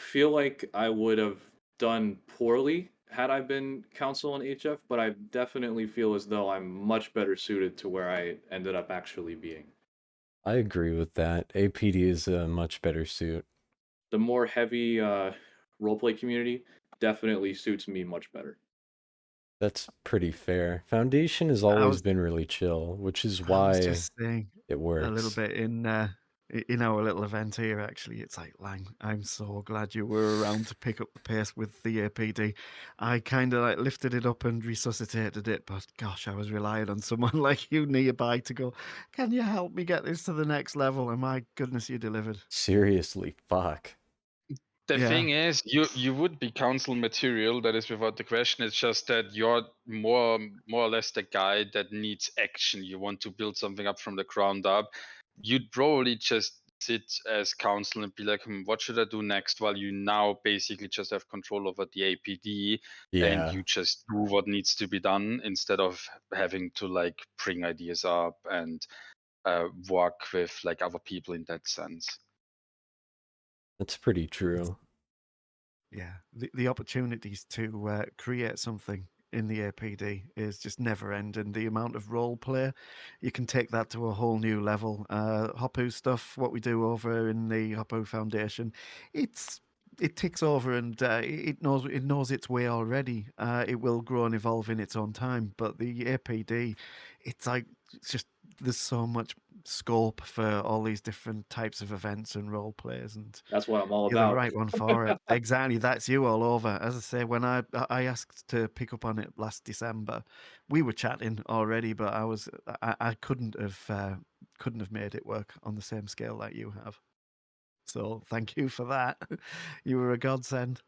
feel like I would have done poorly had I been counsel in HF, but I definitely feel as though I'm much better suited to where I ended up actually being. I agree with that. APD is a much better suit. The more heavy roleplay community definitely suits me much better. That's pretty fair. Foundation has I always was been really chill, which is I was why just saying it a little works. bit in our little event here. Actually, it's like Lang. I'm so glad you were around to pick up the pace with the APD. I kind of like lifted it up and resuscitated it, but gosh, I was relying on someone like you nearby to go. Can you help me get this to the next level? And my goodness, you delivered. Seriously, fuck. The Yeah, thing is, you would be council material. That is without the question. It's just that you're more or less the guy that needs action. You want to build something up from the ground up. You'd probably just sit as council and be like, what should I do next? While you now basically just have control over the APD and Yeah, you just do what needs to be done instead of having to like bring ideas up and work with like other people in that sense. that's pretty true. yeah. The opportunities to create something in the APD is just never ending. The amount of role play, you can take that to a whole new level. Hoppou stuff, what we do over in the Hoppou Foundation, it's it ticks over and it knows its way already. It will grow and evolve in its own time. But the APD, it's like it's just there's so much scope for all these different types of events and role plays and That's what I'm all you're the about. right one for it. Exactly, that's you all over. As I say, when I asked to pick up on it last December, we were chatting already, but I couldn't have made it work on the same scale that you have. So thank you for that. You were a godsend.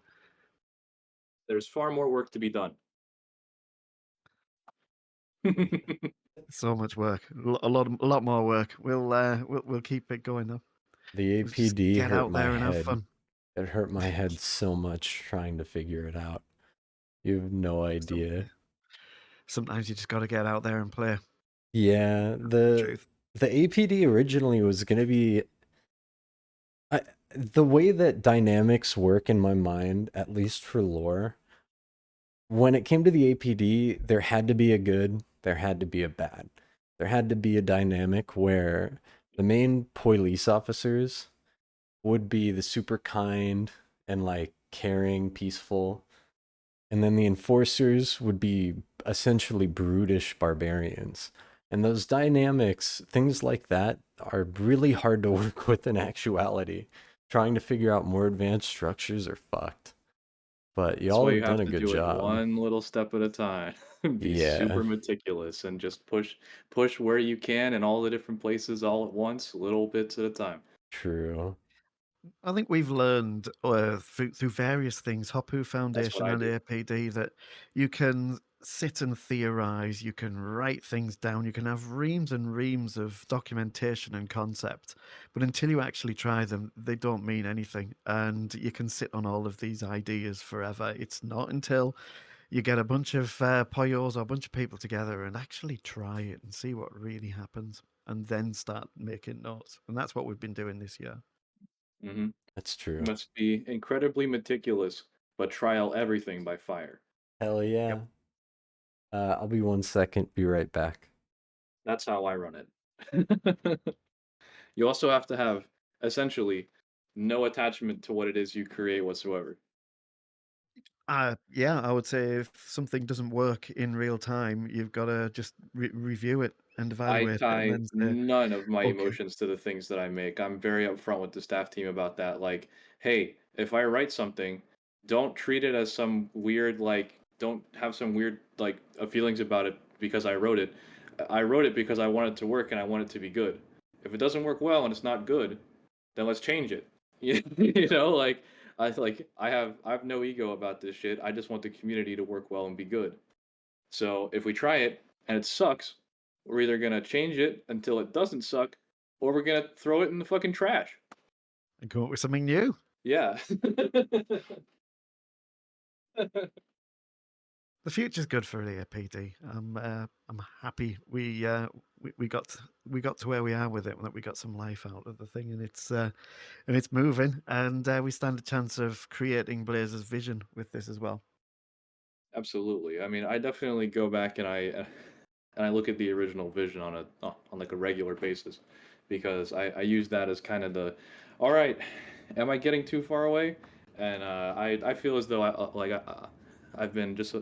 There's far more work to be done. So much work, a lot more work. We'll keep it going though. The Let's just APD get hurt out my there and have head. fun. It hurt my head so much trying to figure it out. You have no Some, idea. sometimes you just got to get out there and play. Yeah, The the truth. the APD originally was gonna be I, the way that dynamics work in my mind, at least for lore. When it came to the APD, there had to be a good, there had to be a bad. There had to be a dynamic where the main police officers would be the super kind and like caring, peaceful, and then the enforcers would be essentially brutish barbarians. And those dynamics, things like that, are really hard to work with in actuality. Trying to figure out more advanced structures are fucked. But That's y'all why have you done have a to good do it job. one little step at a time. Be Yeah, super meticulous and just push where you can in all the different places all at once, little bits at a time. true. I think we've learned through various things, Hoppou That's what Foundation I and do. APD, that you can sit and theorize, you can write things down, you can have reams and reams of documentation and concept, but until you actually try them, they don't mean anything. And you can sit on all of these ideas forever. It's not until you get a bunch of poyos or a bunch of people together and actually try it and see what really happens, and then start making notes. And that's what we've been doing this year. Hmm. That's You true. must be incredibly meticulous, but trial everything by fire. Hell Yep. yeah. I'll be 1 second. Be right back. That's how I run it. You also have to have essentially no attachment to what it is you create whatsoever. Yeah, I would say if something doesn't work in real time, you've got to just review it and I evaluate it, and tie then say, none of my okay, emotions to the things that I make. I'm very upfront with the staff team about that. Like, hey, if I write something, don't treat it as some weird, like, don't have some weird, like, feelings about it because I wrote it. I wrote it because I want it to work and I want it to be good. If it doesn't work well and it's not good, then let's change it. You know, I have no ego about this shit. I just want the community to work well and be good. So if we try it and it sucks, we're either gonna change it until it doesn't suck, or we're gonna throw it in the fucking trash. and come up with something new. Yeah. The future's good for APD. I'm happy we got to where we are with it, and that we got some life out of the thing, and it's moving, and we stand a chance of creating Blazer's vision with this as well. Absolutely. I mean, I definitely go back and I look at the original vision on like a regular basis because I use that as kind of the, all right, am I getting too far away? And I feel as though I've been just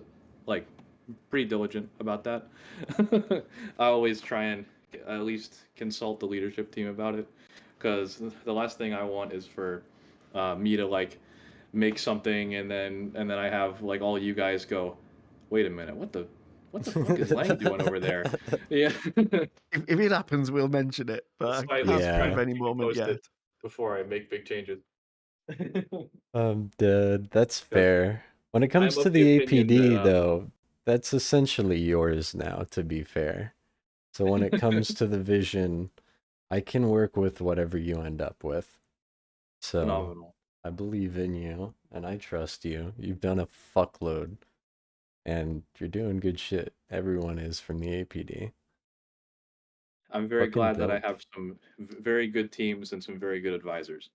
like pretty diligent about that. I always try and at least consult the leadership team about it because the last thing I want is for me to like make something and then I have like all you guys go, wait a minute, what the fuck is Lang doing over there? Yeah. If it happens, we'll mention it, So but I I at can't least try think to of Yeah. any keep you moment posted yet. before I make big changes. Dude, that's Because fair. When it I'm comes to of the the opinion that APD, though, that's essentially yours now, to be fair. So when it comes to the vision, I can work with whatever you end up with. So phenomenal. I believe in you and I trust you. You've done a fuckload and you're doing good shit. Everyone is from the APD. I'm very Fucking glad that I dope. have some very good teams and some very good advisors.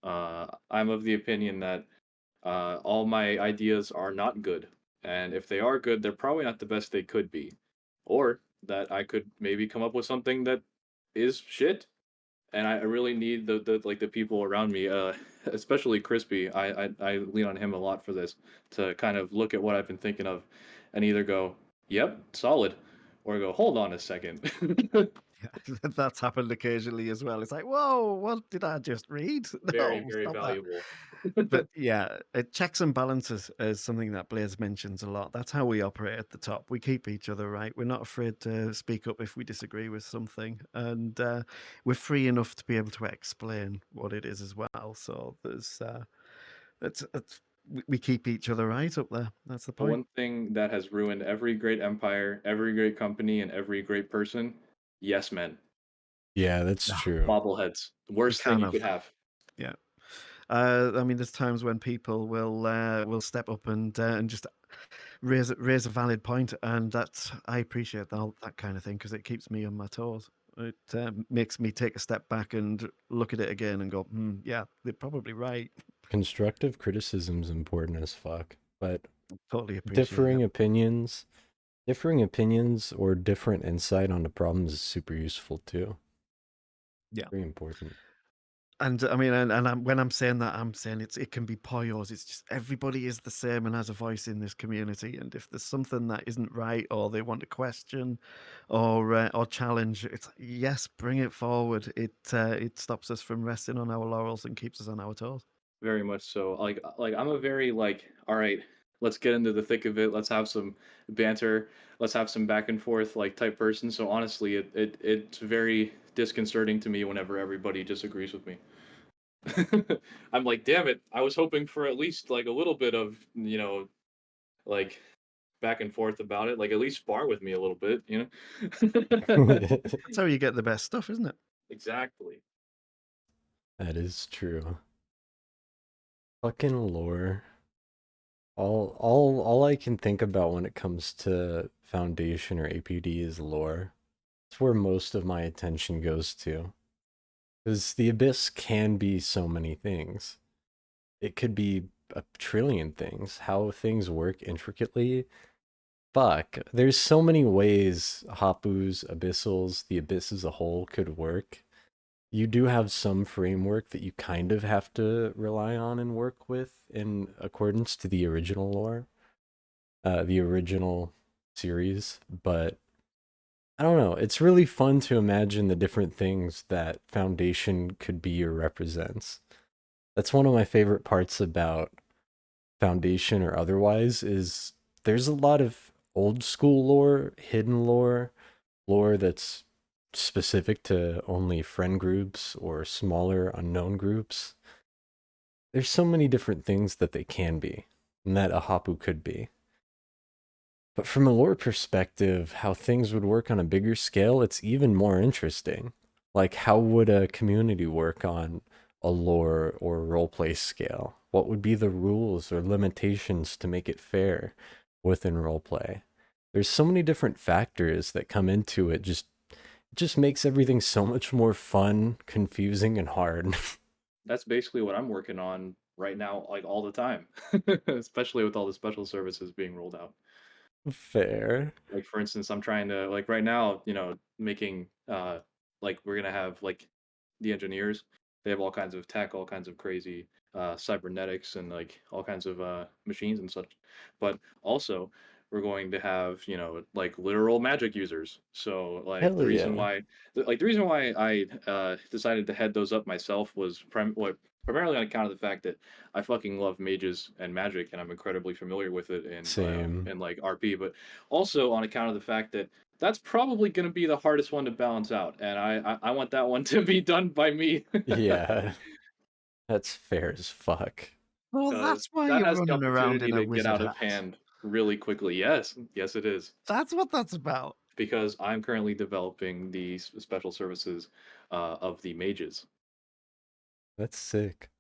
I'm of the opinion that all my ideas are not good, and if they are good, they're probably not the best they could be, or that I could maybe come up with something that is shit. And I really need the like the people around me, especially Crispy. I lean on him a lot for this to kind of look at what I've been thinking of, and either go, "Yep, solid," or go, "Hold on a second." Yeah, that's happened occasionally as well. It's like, whoa, what did I just read? Very, No, very stop that. valuable. But yeah, checks and balances is something that Blaze mentions a lot. That's how we operate at the top. We keep each other right. We're not afraid to speak up if we disagree with something, and we're free enough to be able to explain what it is as well. So it's we keep each other right up there. That's the The point. one thing that has ruined every great empire, every great company, and every great person, yes men, Yeah, that's No, true. bobbleheads, the you worst thing can't you have. could have. Yeah. I mean, there's times when people will step up and just raise a valid point, and that's I appreciate that kind of thing because it keeps me on my toes. It makes me take a step back and look at it again and go, yeah, they're probably right. Constructive criticism's important as fuck, but Totally appreciate differing it. opinions, differing opinions or different insight on the problems is super useful too. Yeah. Very important. And I mean, when I'm saying that, I'm saying it can be poyos. It's just everybody is the same and has a voice in this community. And if there's something that isn't right, or they want to question, or challenge, it's like, yes, bring it forward. It stops us from resting on our laurels and keeps us on our toes. Very much so. Like I'm a very like, all right, let's get into the thick of it. Let's have some banter. Let's have some back and forth like type person. So honestly, it's very disconcerting to me whenever everybody disagrees with me. I'm like, damn it! I was hoping for at least like a little bit of like back and forth about it. Like at least spar with me a little bit, you know? That's how you get the best stuff, isn't it? Exactly. That is true. Fucking lore. All I can think about when it comes to Foundation or APD is lore. It's where most of my attention goes to. Because the Abyss can be so many things. It could be a trillion things. How things work intricately. Fuck. There's so many ways Hoppou's, Abyssals, the Abyss as a whole could work. You do have some framework that you kind of have to rely on and work with in accordance to the original lore, the original series, but I don't know. It's really fun to imagine the different things that Foundation could be or represents. That's one of my favorite parts about Foundation or otherwise is there's a lot of old school lore, hidden lore, lore that's specific to only friend groups or smaller unknown groups. There's so many different things that they can be, and that a Hapu could be. But from a lore perspective, how things would work on a bigger scale, it's even more interesting. Like, how would a community work on a lore or roleplay scale? What would be the rules or limitations to make it fair within roleplay? There's so many different factors that come into it, just makes everything so much more fun, confusing, and hard. That's basically what I'm working on right now, like all the time, especially with all the special services being rolled out. Fair. Like for instance, I'm trying to like right now, making like we're gonna have like the engineers. They have all kinds of tech, all kinds of crazy cybernetics, and like all kinds of machines and such. But also, we're going to have like literal magic users. So like Hell yeah. the reason why I decided to head those up myself was primarily on account of the fact that I fucking love mages and magic, and I'm incredibly familiar with it Same. in like RP. But also on account of the fact that that's probably going to be the hardest one to balance out, and I want that one to be done by me Yeah. That's fair as fuck. Well, because that's why that you're has the running around opportunity in a to get wizard out of hat. hand really quickly. Yes, yes, it is. That's what that's about. Because I'm currently developing the special services of the mages. That's sick.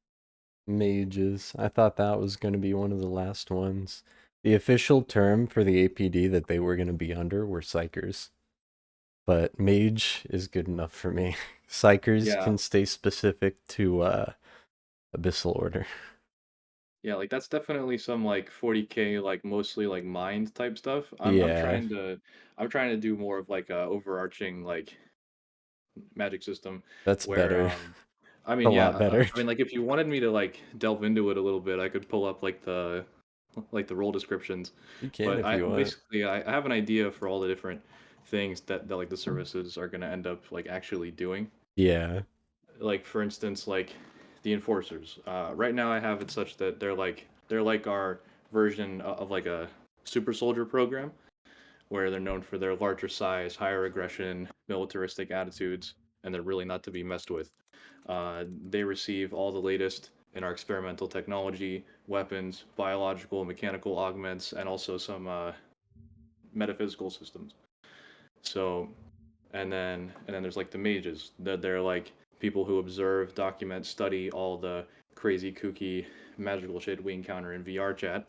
Mages. I thought that was going to be one of the last ones. The official term for the APD that they were going to be under were psychers. But mage is good enough for me. Psychers Yeah, can stay specific to Abyssal Order. yeah, like that's definitely some like 40K, like mostly like mind type stuff. Yeah, I'm trying to do more of like a overarching like magic system that's where better. I A mean, yeah, lot better. I mean, like if you wanted me to like delve into it a little bit, I could pull up like the role descriptions. You can But if I you want. basically I have an idea for all the different things that like the services are gonna end up like actually doing. Yeah. Like for instance, like the enforcers. Right now I have it such that they're like our version of like a super soldier program where they're known for their larger size, higher aggression, militaristic attitudes, and they're really not to be messed with. They receive all the latest in our experimental technology, weapons, biological and mechanical augments, and also some metaphysical systems. So, and then there's like the mages. They're like people who observe, document, study all the crazy, kooky, magical shit we encounter in VR chat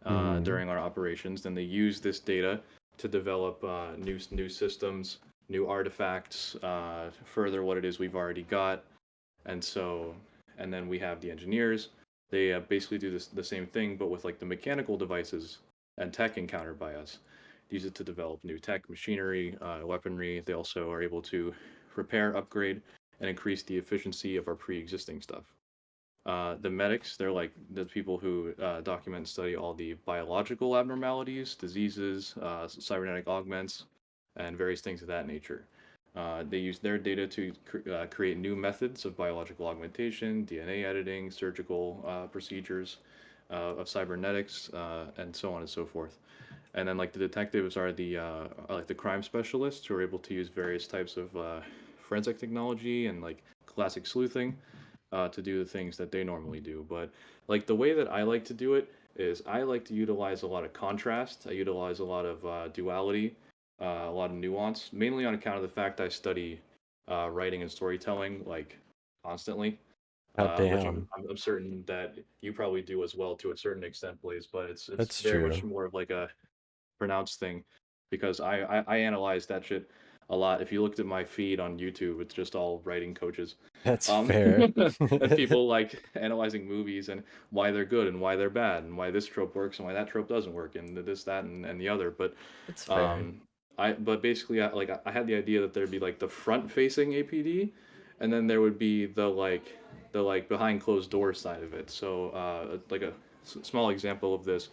Hmm. during our operations. Then they use this data to develop new systems, new artifacts, further what it is we've already got, and so and then we have the engineers. They basically do the same thing, but with like the mechanical devices and tech encountered by us. Use it to develop new tech, machinery, weaponry. They also are able to repair, upgrade, and increase the efficiency of our pre-existing stuff. The medics, they're like the people who document and study all the biological abnormalities, diseases, cybernetic augments, and various things of that nature. They use their data to create new methods of biological augmentation, DNA editing, surgical procedures, of cybernetics, and so on and so forth. And then like the detectives are the crime specialists who are able to use various types of forensic technology and like classic sleuthing to do the things that they normally do. But like the way that I like to do it is I like to utilize a lot of contrast. I utilize a lot of duality, a lot of nuance, mainly on account of the fact I study writing and storytelling like constantly, God which damn. I'm certain that you probably do as well to a certain extent, Blaze. But it's That's very much true. more of like a pronounced thing because I analyze that shit a lot. If you looked at my feed on YouTube, it's just all writing coaches. That's Um, fair. and people like analyzing movies and why they're good and why they're bad and why this trope works and why that trope doesn't work and this, that, and the other. But That's fair. um, but basically, I had the idea that there'd be like the front-facing APD, and then there would be the like behind closed door side of it. So like a small example of this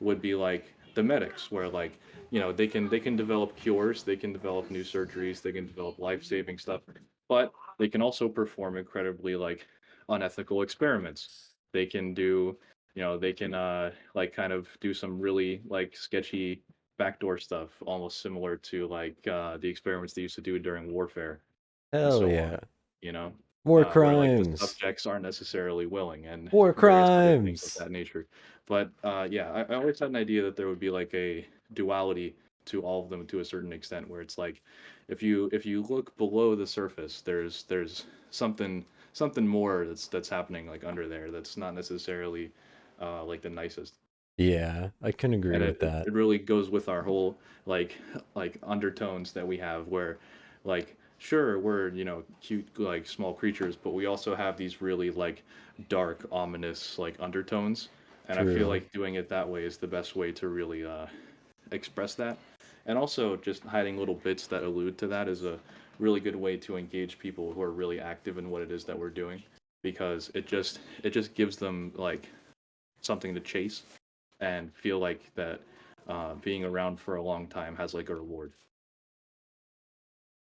would be like the medics where like they can develop cures, they can develop new surgeries, they can develop life-saving stuff, but they can also perform incredibly like unethical experiments. They can do they can like kind of do some really like sketchy backdoor stuff, almost similar to like the experiments they used to do during warfare and Hell so on, yeah. you know, War where like the crimes. subjects aren't necessarily willing and War various other things of crimes. that nature. But yeah, I always had an idea that there would be like a duality to all of them to a certain extent, where it's like if you look below the surface, there's something more that's happening like under there that's not necessarily like the nicest. Yeah, I can agree And with it, that. it really goes with our whole like undertones that we have where like sure we're cute like small creatures but we also have these really like dark ominous like undertones, and I feel True. like doing it that way is the best way to really express that, and also just hiding little bits that allude to that is a really good way to engage people who are really active in what it is that we're doing, because it just gives them like something to chase and feel like that being around for a long time has like a reward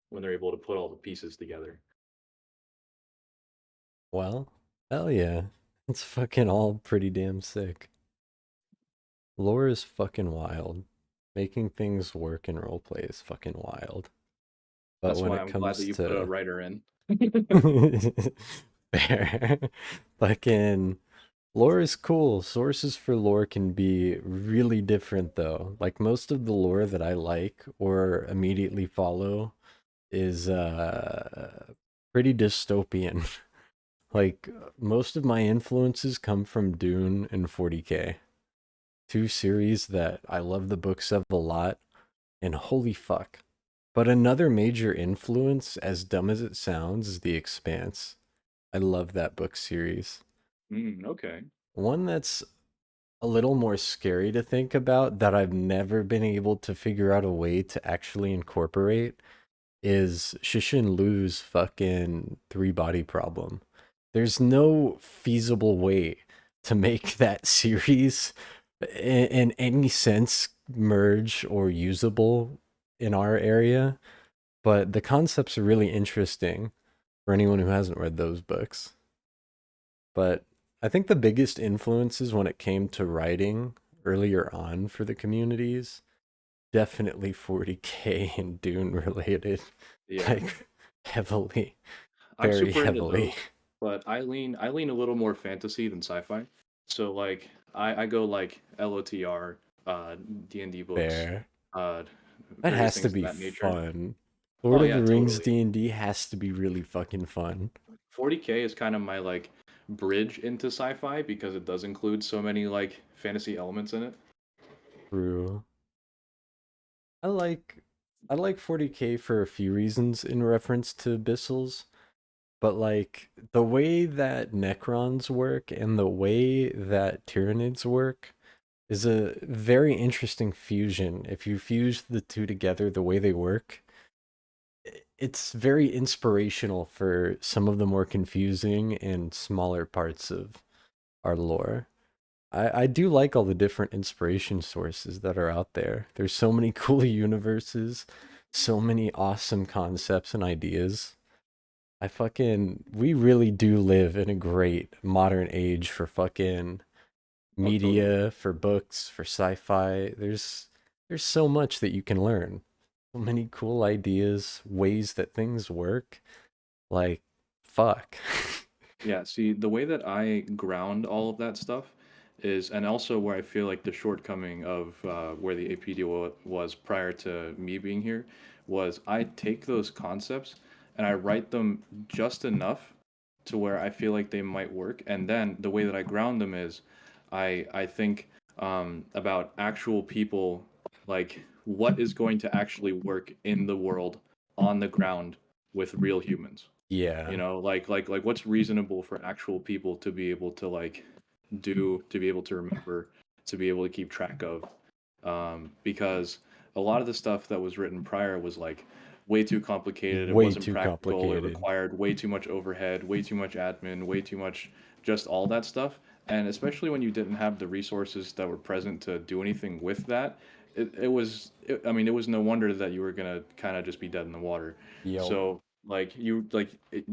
when they're able to put all the pieces together. Well, hell yeah. It's fucking all pretty damn sick. Lore is fucking wild. Making things work in roleplay is fucking wild. But That's when why it I'm glad that comes you put a to writer in. fair, fucking lore is cool. Sources for lore can be really different though. Like most of the lore that I like or immediately follow is pretty dystopian. Like most of my influences come from Dune and 40K. Two series that I love the books of a lot, and holy fuck. But another major influence, as dumb as it sounds, is The Expanse. I love that book series. Okay. One that's a little more scary to think about that I've never been able to figure out a way to actually incorporate is Shishin Lu's fucking three body problem. There's no feasible way to make that series in any sense merge or usable in our area, but the concepts are really interesting for anyone who hasn't read those books. But I think the biggest influences when it came to writing earlier on for the communities, definitely 40K and Dune related, Yeah. like heavily, I'm very super into heavily. those, but I lean a little more fantasy than sci-fi. So like I go like LOTR, D&D books, Fair. uh That various has to things of be that nature. fun. Lord Oh of yeah, the Rings totally. D&D has to be really fucking fun. 40K is kind of my like bridge into sci-fi because it does include so many like fantasy elements in it. True. I like I like 40K for a few reasons in reference to Abyssals, but like the way that Necrons work and the way that Tyranids work is a very interesting fusion. If you fuse the two together the way they work, it's very inspirational for some of the more confusing and smaller parts of our lore. I do like all the different inspiration sources that are out there. There's so many cool universes, so many awesome concepts and ideas. We really do live in a great modern age for fucking Oh, totally. media, for books, for sci-fi. There's so much that you can learn. So many cool ideas, ways that things work. Like, fuck. Yeah, see, the way that I ground all of that stuff is, and also where I feel like the shortcoming of where the APD was prior to me being here, was I take those concepts and I write them just enough to where I feel like they might work. And then the way that I ground them is I think about actual people, like what is going to actually work in the world on the ground with real humans. You Yeah, know, like what's reasonable for actual people to be able to like do, to be able to remember, to be able to keep track of. Because a lot of the stuff that was written prior was like way too complicated. It way wasn't too practical. It complicated. required way too much overhead, way too much admin, way too much just all that stuff. And especially when you didn't have the resources that were present to do anything with that, I mean, it was no wonder that you were gonna kind of just be dead in the water. Yep. So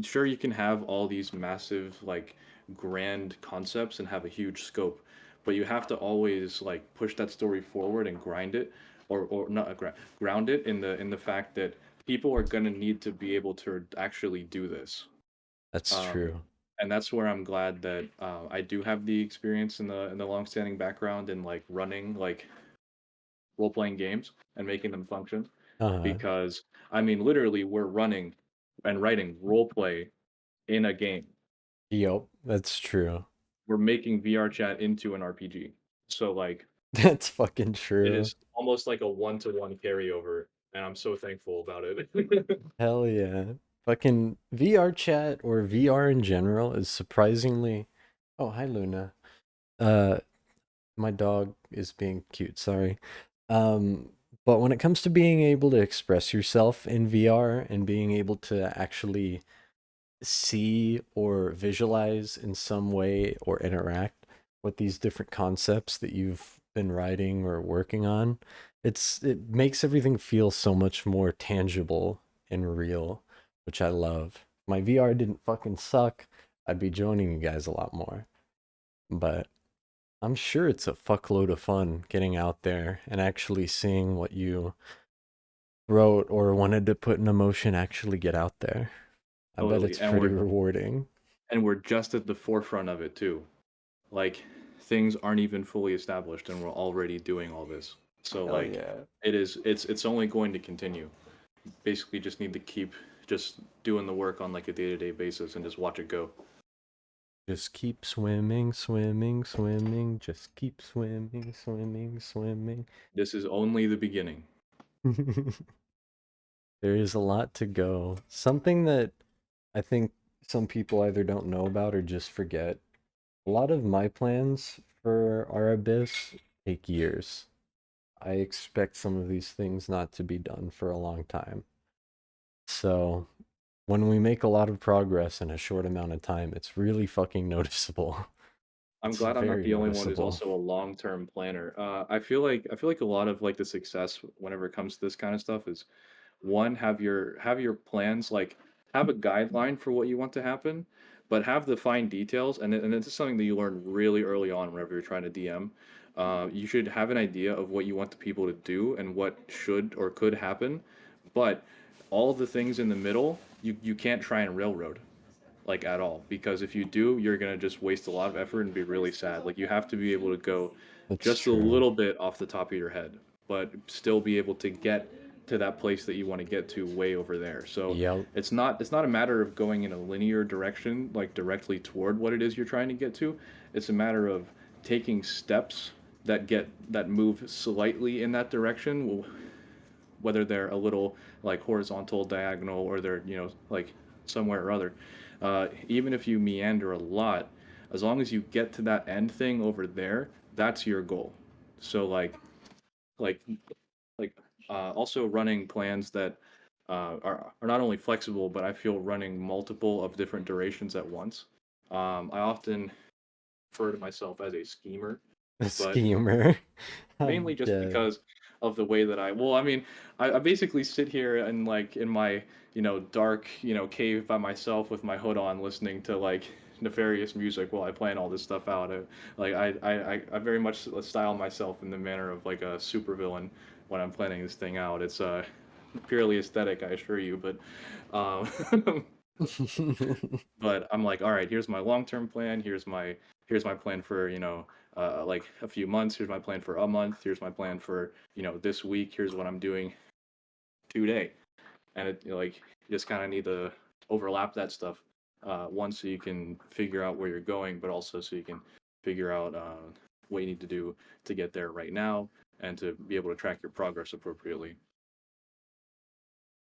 sure, you can have all these massive like grand concepts and have a huge scope, but you have to always like push that story forward and grind it, or not ground it in the fact that people are gonna need to be able to actually do this. That's um, true. and that's where I'm glad that I do have the experience in the long-standing background in like running like role-playing games and making them function, Uh-huh. because I mean literally we're running and writing role play in a game. Yep, that's true. We're making VR chat into an RPG. So like That's fucking it true. is almost like a one-to-one carryover, and I'm so thankful about it. Hell yeah. Fucking VR chat or VR in general is surprisingly. Oh, hi Luna. Uh my dog is being cute, sorry. Um but when it comes to being able to express yourself in VR and being able to actually see or visualize in some way or interact with these different concepts that you've been writing or working on, it makes everything feel so much more tangible and real, which I love. If my VR didn't fucking suck, I'd be joining you guys a lot more. But I'm sure it's a fuckload of fun getting out there and actually seeing what you wrote or wanted to put in emotion actually get out there. I bet Totally. it's pretty rewarding. And we're just at the forefront of it too. Like things aren't even fully established and we're already doing all this. So Hell like yeah. it's only going to continue. Basically just need to keep just doing the work on like a day-to-day basis and just watch it go. Just keep swimming, swimming, swimming. Just keep swimming, swimming, swimming. This is only the beginning. There is a lot to go. Something that I think some people either don't know about or just forget. A lot of my plans for our abyss take years. I expect some of these things not to be done for a long time. So when we make a lot of progress in a short amount of time, it's really fucking noticeable. I'm It's glad I'm not very the only one who's noticeable. also a long-term planner. I feel like a lot of like the success whenever it comes to this kind of stuff is one, have your plans, like have a guideline for what you want to happen, but have the fine details. And this is something that you learn really early on whenever you're trying to DM. You should have an idea of what you want the people to do and what should or could happen, but all the things in the middle, you can't try and railroad like at all, because if you do, you're gonna just waste a lot of effort and be really sad. Like you have to be able to go That's just a true. little bit off the top of your head, but still be able to get to that place that you want to get to way over there. So Yep. it's not a matter of going in a linear direction, like directly toward what it is you're trying to get to. It's a matter of taking steps that move slightly in that direction, whether they're a little like horizontal, diagonal, or they're, you know, like somewhere or other. Even if you meander a lot, as long as you get to that end thing over there, that's your goal. So like like also running plans that are not only flexible, but I feel running multiple of different durations at once. I often refer to myself as a schemer, A but schemer. mainly I'm just dead. because of the way that I mean, I basically sit here and like in my, you know, dark, you know, cave by myself with my hood on listening to like nefarious music while I plan all this stuff out. I very much style myself in the manner of like a supervillain when I'm planning this thing out. It's purely aesthetic, I assure you, but um But I'm like, all right, here's my long-term plan. Here's my plan for, like a few months. Here's my plan for a month. Here's my plan for, this week. Here's what I'm doing today. And like you just kind of need to overlap that stuff, one, so you can figure out where you're going, but also so you can figure out what you need to do to get there right now and to be able to track your progress appropriately.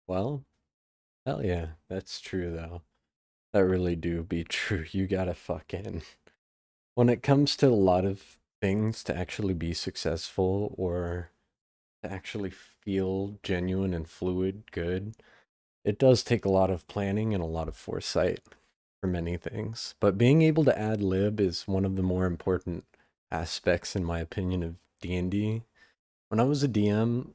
Well, hell yeah, that's true though. That really do be true. You gotta fucking when it comes to a lot of things to actually be successful or to actually feel genuine and fluid good, it does take a lot of planning and a lot of foresight for many things. But being able to ad lib is one of the more important aspects, in my opinion, of D&D. When I was a DM,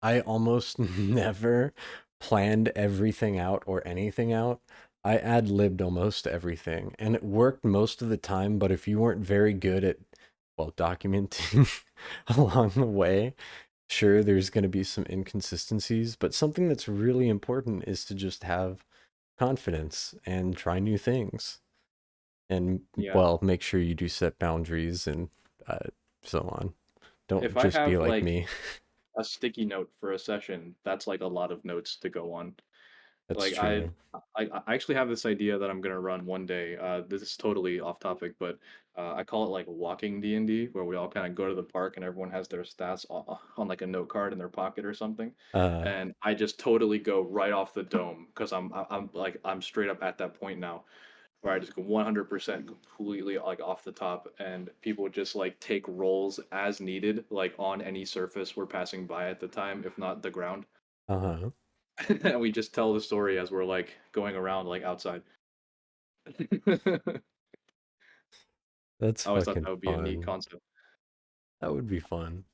I almost never planned everything out or anything out. I ad libbed almost everything, and it worked most of the time. But if you weren't very good at, well, documenting along the way, sure, there's going to be some inconsistencies. But something that's really important is to just have confidence and try new things. And, Yeah. well, make sure you do set boundaries and so on. Don't If I just be have like like me. a sticky note for a session, that's like a lot of notes to go on. That's Like true. I actually have this idea that I'm gonna run one day. This is totally off topic, but I call it like walking D&D, where we all kind of go to the park and everyone has their stats on like a note card in their pocket or something, Uh, and I just totally go right off the dome because I'm like I'm straight up at that point now where I just go 100% completely like off the top, and people just like take rolls as needed, like on any surface we're passing by at the time, if not the ground. uh-huh. And we just tell the story as we're like going around like outside. I That's always thought fucking that would be a neat fun. concept. That would be fun.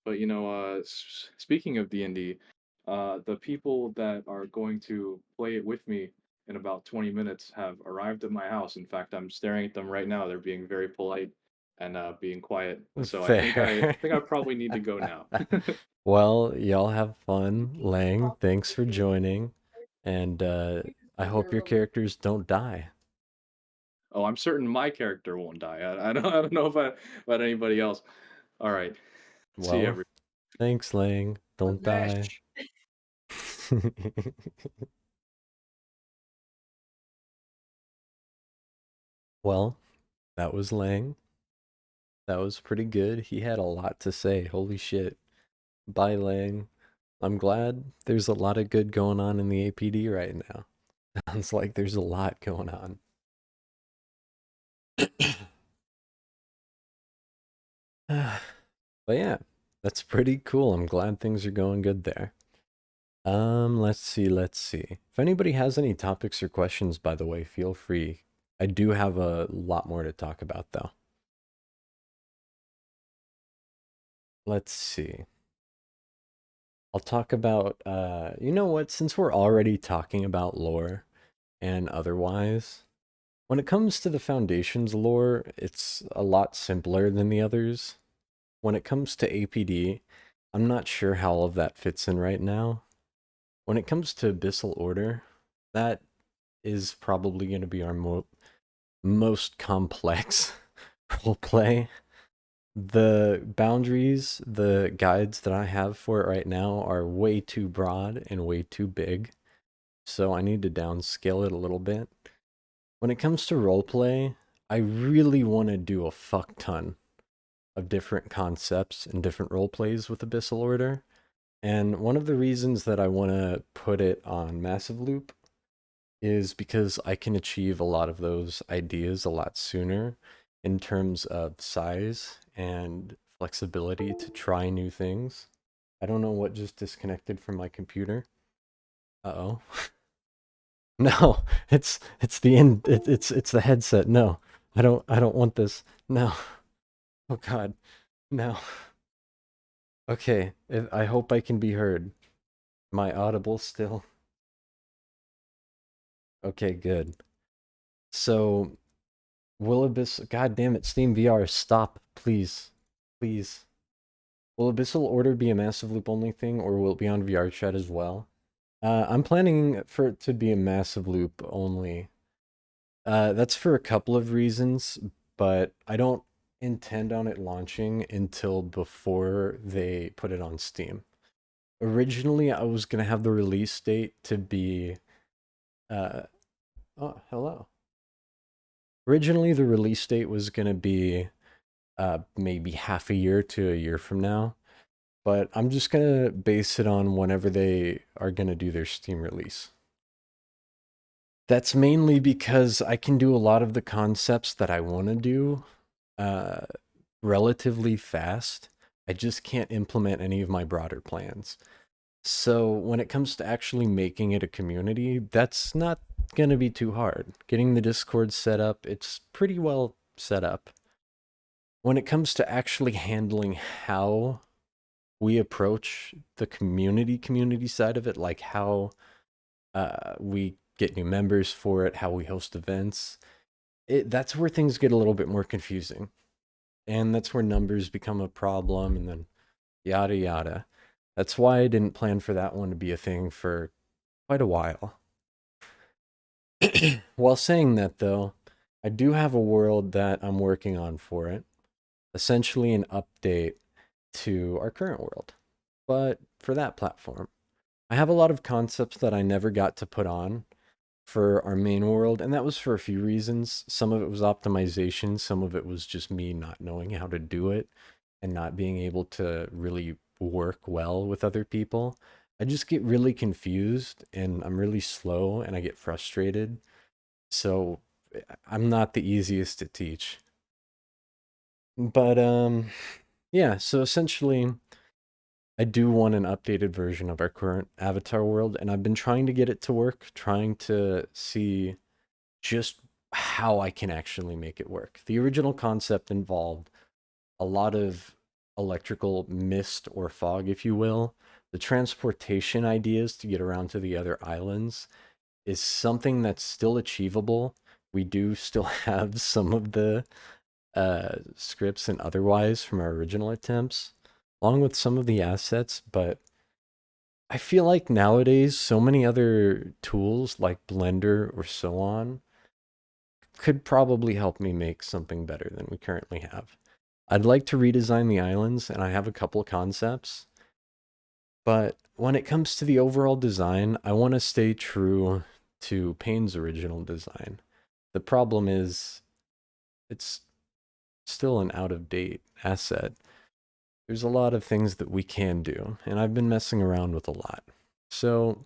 But speaking of D&D, the people that are going to play it with me in about 20 minutes have arrived at my house. In fact, I'm staring at them right now. They're being very polite and being quiet. So I Fair. think I probably need to go now. Well, y'all have fun. Lang, thanks for joining. And I hope your characters don't die. Oh, I'm certain my character won't die. I don't know about anybody else. All right. See you, Well, thanks, Lang. Don't die. Well, that was Lang. That was pretty good. He had a lot to say. Holy shit. Bye, Lang. I'm glad there's a lot of good going on in the APD right now. Sounds like there's a lot going on. But yeah, that's pretty cool. I'm glad things are going good there. Let's see, let's see. If anybody has any topics or questions, by the way, feel free. I do have a lot more to talk about though. Let's see. I'll talk about you know what, since we're already talking about lore and otherwise, when it comes to the Foundation's lore, it's a lot simpler than the others. When it comes to APD, I'm not sure how all of that fits in right now. When it comes to Abyssal Order, that is probably going to be our most complex roleplay. The boundaries, the guides that I have for it right now are way too broad and way too big, so I need to downscale it a little bit. When it comes to roleplay, I really want to do a fuck ton of different concepts and different roleplays with Abyssal Order. And one of the reasons that I want to put it on Massive Loop is because I can achieve a lot of those ideas a lot sooner in terms of size and flexibility to try new things. I don't know what just disconnected from my computer. Uh-oh. No, it's the end. It's the headset. No, I don't want this. No. Oh God, no. Okay, I hope I can be heard. Am I audible still? Okay, good. So, Will Abyss, God damn it, Steam VR, stop, please. Please. Will Abyssal Order be a massive loop only thing, or will it be on VR chat as well? I'm planning for it to be a massive loop only. That's for a couple of reasons, but I don't intend on it launching until before they put it on Steam. Originally, I was gonna have the release date to be, uh, oh, hello. Originally, the release date was gonna be, maybe half a year to a year from now, but I'm just gonna base it on whenever they are gonna do their Steam release. That's mainly because I can do a lot of the concepts that I want to do uh, relatively fast. I just can't implement any of my broader plans. So when it comes to actually making it a community, that's not going to be too hard. Getting the Discord set up, it's pretty well set up. When it comes to actually handling how we approach the community side of it, like how we get new members for it, how we host events, that's where things get a little bit more confusing. And that's where numbers become a problem, and then yada yada. That's why I didn't plan for that one to be a thing for quite a while. While saying that, though, I do have a world that I'm working on for it. Essentially, an update to our current world, but for that platform. I have a lot of concepts that I never got to put on for our main world, and that was for a few reasons. Some of it was optimization, some of it was just me not knowing how to do it and not being able to really work well with other people. I just get really confused and I'm really slow and I get frustrated. So I'm not the easiest to teach. But yeah, so essentially I do want an updated version of our current avatar world, and I've been trying to get it to work, trying to see just how I can actually make it work. The original concept involved a lot of electrical mist or fog, if you will. The transportation ideas to get around to the other islands is something that's still achievable. We do still have some of the scripts and otherwise from our original attempts, along with some of the assets, but I feel like nowadays so many other tools like Blender or so on could probably help me make something better than we currently have. I'd like to redesign the islands, and I have a couple of concepts, but when it comes to the overall design, I want to stay true to Payne's original design. The problem is, it's still an out-of-date asset. There's a lot of things that we can do, and I've been messing around with a lot. So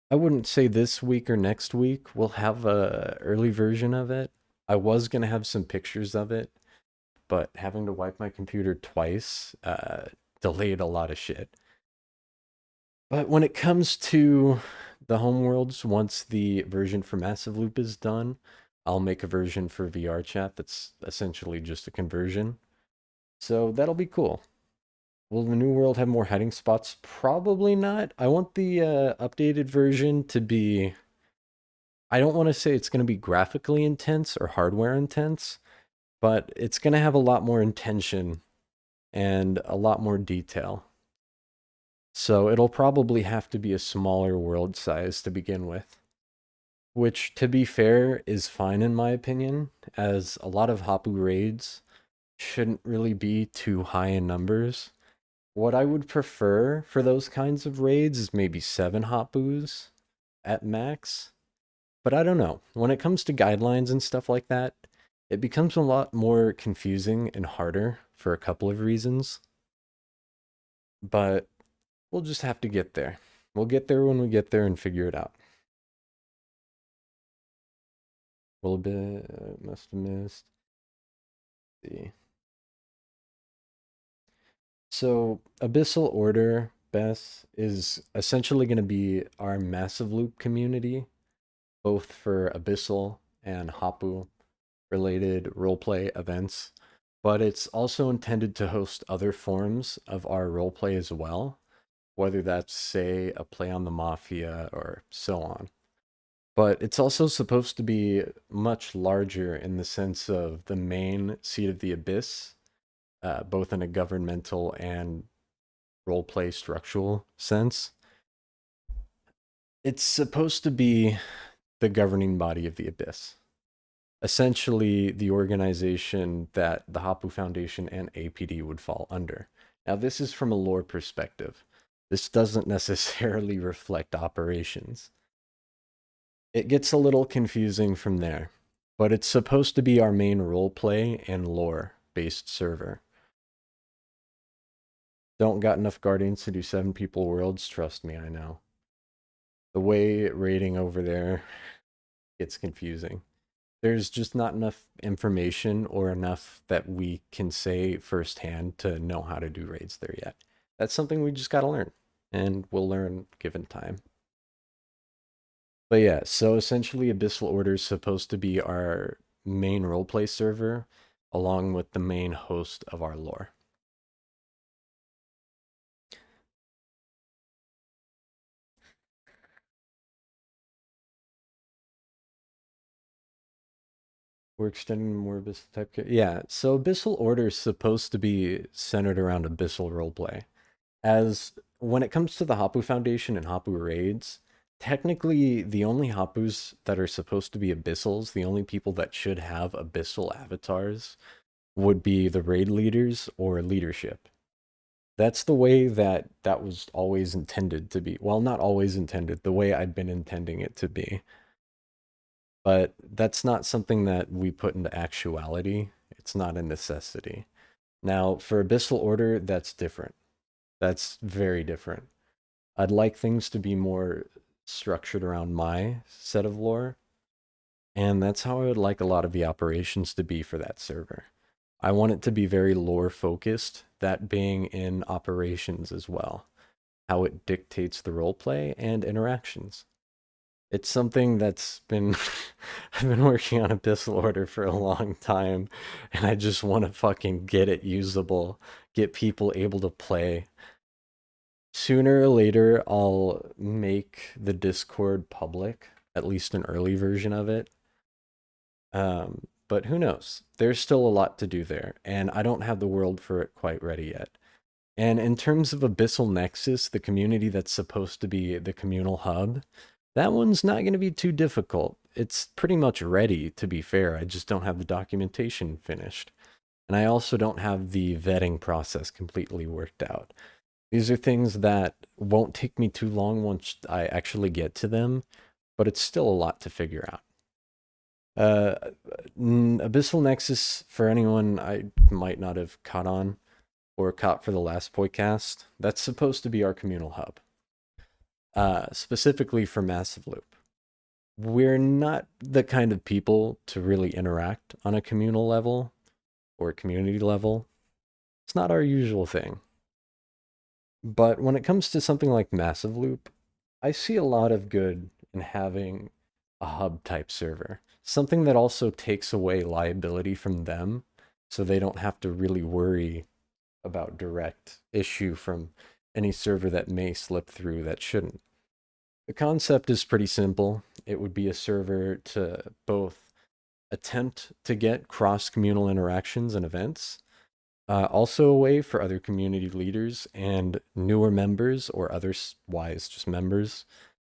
I wouldn't say this week or next week we'll have a early version of it. I was gonna have some pictures of it, but having to wipe my computer twice delayed a lot of shit. But when it comes to the homeworlds, once the version for Massive Loop is done, I'll make a version for VR chat that's essentially just a conversion. So that'll be cool. Will the new world have more hiding spots? Probably not. I want the updated version to be... I don't want to say it's going to be graphically intense or hardware intense, but it's going to have a lot more intention and a lot more detail. So it'll probably have to be a smaller world size to begin with. Which, to be fair, is fine in my opinion, as a lot of Hoppou raids shouldn't really be too high in numbers. What I would prefer for those kinds of raids is maybe 7 Hoppous at max. But I don't know. When it comes to guidelines and stuff like that, it becomes a lot more confusing and harder for a couple of reasons. But we'll just have to get there. We'll get there when we get there and figure it out. A little bit, must have missed. Let's see. So, Abyssal Order, Bess, is essentially going to be our massive loop community, both for Abyssal and Hoppou related roleplay events, but it's also intended to host other forms of our roleplay as well, whether that's, say, a play on the Mafia or so on. But it's also supposed to be much larger in the sense of the main Seat of the Abyss both in a governmental and roleplay structural sense. It's supposed to be the governing body of the Abyss. Essentially, the organization that the Hoppou Foundation and APD would fall under. Now, this is from a lore perspective. This doesn't necessarily reflect operations. It gets a little confusing from there, but it's supposed to be our main roleplay and lore-based server. Don't got enough Guardians to do 7 people worlds, trust me, I know. The way raiding over there gets confusing. There's just not enough information or enough that we can say firsthand to know how to do raids there yet. That's something we just gotta learn, and we'll learn given time. But yeah, so essentially Abyssal Order is supposed to be our main roleplay server, along with the main host of our lore. We're extending more Abyssal type. Yeah, so Abyssal Order is supposed to be centered around Abyssal roleplay. As when it comes to the Hoppou Foundation and Hoppou raids, technically the only Hoppous that are supposed to be Abyssals, the only people that should have Abyssal avatars, would be the raid leaders or leadership. That's the way that that was always intended to be. Well, not always intended, the way I've been intending it to be. But that's not something that we put into actuality. It's not a necessity. Now, for Abyssal Order, that's different. That's very different. I'd like things to be more structured around my set of lore, and that's how I would like a lot of the operations to be for that server. I want it to be very lore focused, that being in operations as well, how it dictates the roleplay and interactions. It's something that's been I've been working on Abyssal Order for a long time, and I just want to fucking get it usable, get people able to play. Sooner or later, I'll make the Discord public, at least an early version of it. But who knows? There's still a lot to do there, and I don't have the world for it quite ready yet. And in terms of Abyssal Nexus, the community that's supposed to be the communal hub, that one's not going to be too difficult. It's pretty much ready, to be fair. I just don't have the documentation finished. And I also don't have the vetting process completely worked out. These are things that won't take me too long once I actually get to them, but it's still a lot to figure out. Abyssal Nexus, for anyone I might not have caught on or caught for the last Poicast, that's supposed to be our communal hub. Specifically for Massive Loop. We're not the kind of people to really interact on a communal level or a community level. It's not our usual thing. But when it comes to something like Massive Loop, I see a lot of good in having a hub type server. Something that also takes away liability from them so they don't have to really worry about direct issue from any server that may slip through that shouldn't. The concept is pretty simple. It would be a server to both attempt to get cross-communal interactions and events, also a way for other community leaders and newer members or otherwise just members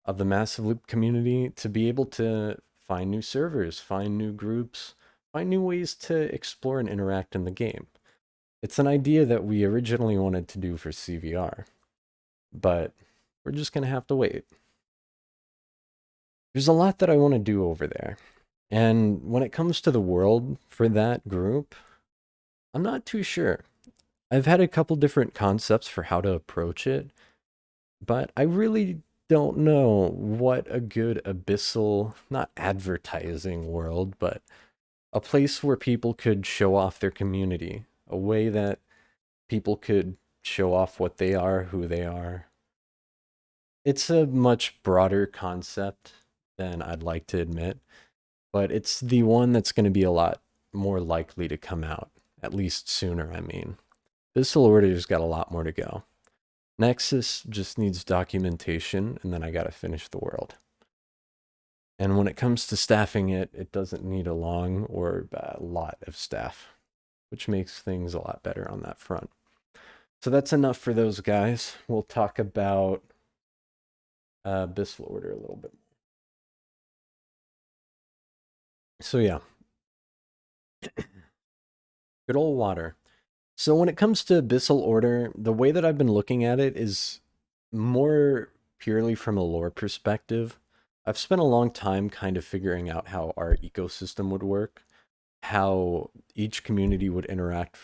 of the Massive Loop community to be able to find new servers, find new groups, find new ways to explore and interact in the game. It's an idea that we originally wanted to do for CVR, but we're just going to have to wait. There's a lot that I want to do over there. And when it comes to the world for that group, I'm not too sure. I've had a couple different concepts for how to approach it, but I really don't know what a good abyssal, not advertising world, but a place where people could show off their community, a way that people could show off what they are, who they are. It's a much broader concept than I'd like to admit, but it's the one that's going to be a lot more likely to come out, at least sooner, I mean. Abyssal Order's got a lot more to go. Nexus just needs documentation, and then I gotta finish the world. And when it comes to staffing it, it doesn't need a long or a lot of staff. which makes things a lot better on that front. So that's enough for those guys. We'll talk about Abyssal Order a little bit. So yeah. Good old water. So when it comes to Abyssal Order, the way that I've been looking at it is more purely from a lore perspective. I've spent a long time kind of figuring out how our ecosystem would work, how each community would interact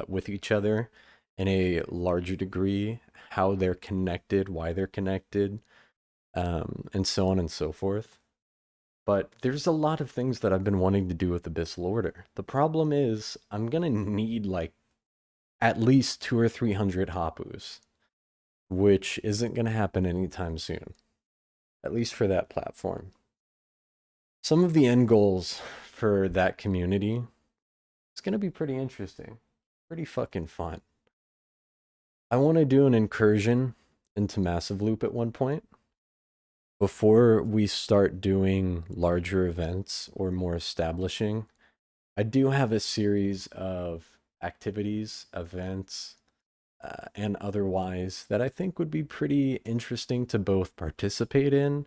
with each other in a larger degree, how they're connected, why they're connected, and so on and so forth. But there's a lot of things that I've been wanting to do with Abyssal Order. The problem is I'm gonna need like at least 200 or 300 Hoppous, which isn't gonna happen anytime soon, at least for that platform. Some of the end goals for that community is gonna be pretty interesting, pretty fucking fun. I want to do an incursion into Massive Loop at one point. Before we start doing larger events or more establishing, I do have a series of activities, events, and otherwise that I think would be pretty interesting to both participate in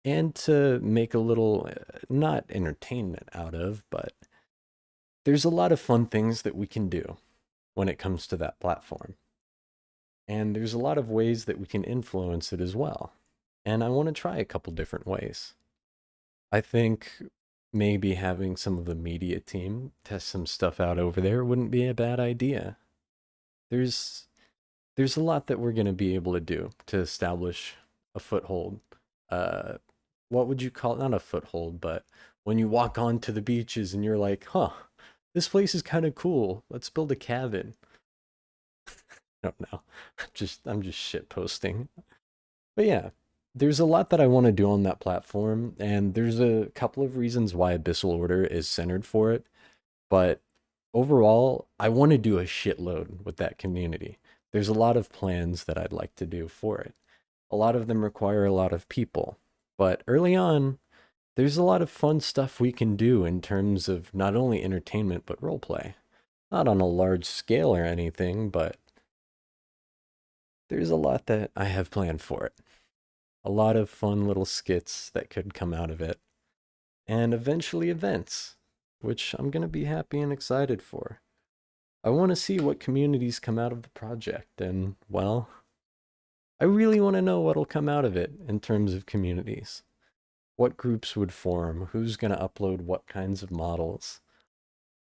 and to make a little, not entertainment out of, but there's a lot of fun things that we can do when it comes to that platform. And there's a lot of ways that we can influence it as well. And I want to try a couple different ways. I think maybe having some of the media team test some stuff out over there wouldn't be a bad idea. There's a lot that we're going to be able to do to establish a foothold. What would you call it? Not a foothold, but when you walk onto the beaches and you're like, huh, this place is kind of cool. Let's build a cabin. I don't know. I'm just shit posting. But yeah, there's a lot that I want to do on that platform, and there's a couple of reasons why Abyssal Order is centered for it. But overall, I want to do a shitload with that community. There's a lot of plans that I'd like to do for it. A lot of them require a lot of people. But early on, there's a lot of fun stuff we can do in terms of not only entertainment, but roleplay. Not on a large scale or anything, but there's a lot that I have planned for it. A lot of fun little skits that could come out of it. And eventually events, which I'm going to be happy and excited for. I want to see what communities come out of the project, and, well, I really want to know what'll come out of it in terms of communities. What groups would form, who's going to upload what kinds of models,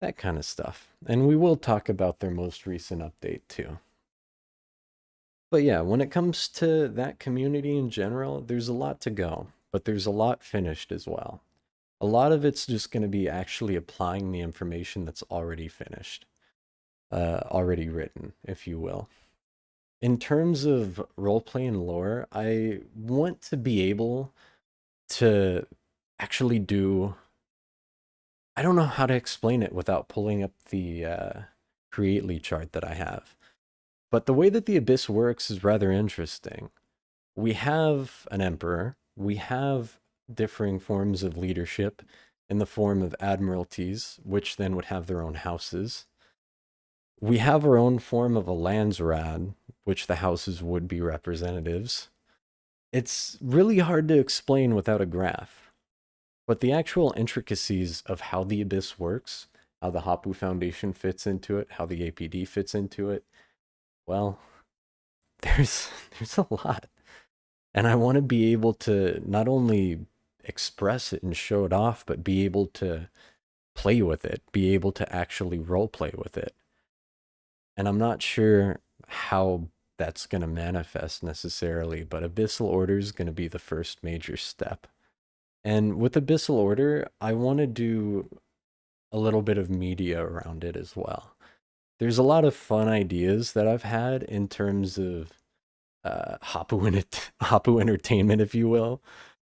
that kind of stuff. And we will talk about their most recent update too. But yeah, when it comes to that community in general, there's a lot to go, but there's a lot finished as well. A lot of it's just going to be actually applying the information that's already finished, already written, if you will. In terms of roleplay and lore, I want to be able to actually do... I don't know how to explain it without pulling up the Creately chart that I have. But the way that the Abyss works is rather interesting. We have an emperor. We have differing forms of leadership in the form of admiralties, which then would have their own houses. We have our own form of a Landsrad, which the houses would be representatives. It's really hard to explain without a graph. But the actual intricacies of how the Abyss works, how the Hoppou Foundation fits into it, how the APD fits into it, well, there's a lot. And I want to be able to not only express it and show it off, but be able to play with it, be able to actually role play with it. And I'm not sure how that's going to manifest necessarily, but Abyssal Order is going to be the first major step. And with Abyssal Order, I want to do a little bit of media around it as well. There's a lot of fun ideas that I've had in terms of Hoppou entertainment, if you will.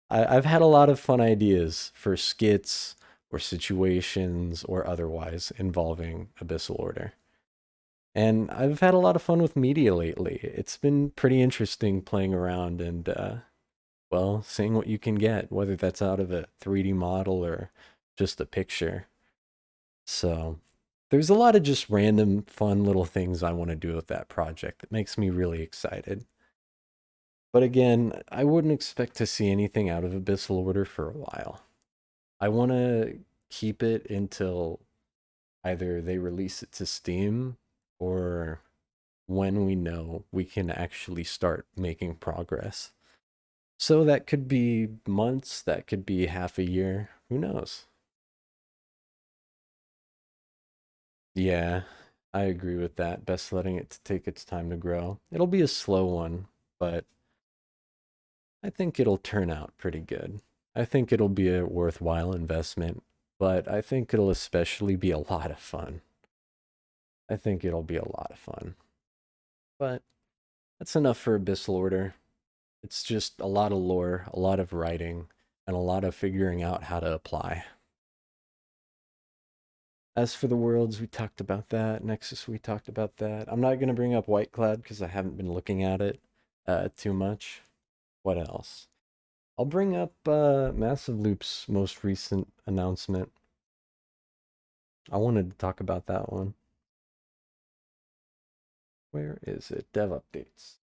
I've had a lot of fun ideas for skits or situations or otherwise involving Abyssal Order. And I've had a lot of fun with media lately. It's been pretty interesting playing around and, well, seeing what you can get, whether that's out of a 3D model or just a picture. So, there's a lot of just random fun little things I want to do with that project that makes me really excited. But again, I wouldn't expect to see anything out of Abyssal Order for a while. I want to keep it until either they release it to Steam or when we know we can actually start making progress. So that could be months, that could be half a year, who knows? Yeah, I agree with that. Best letting it take its time to grow. It'll be a slow one, but I think it'll turn out pretty good. I think it'll be a worthwhile investment, but I think it'll especially be a lot of fun. I think it'll be a lot of fun. But that's enough for Abyssal Order. It's just a lot of lore, a lot of writing, and a lot of figuring out how to apply. As for the worlds, we talked about that. Nexus, we talked about that. I'm not going to bring up White Cloud because I haven't been looking at it too much. What else? I'll bring up Massive Loop's most recent announcement. I wanted to talk about that one. Where is it? Dev updates.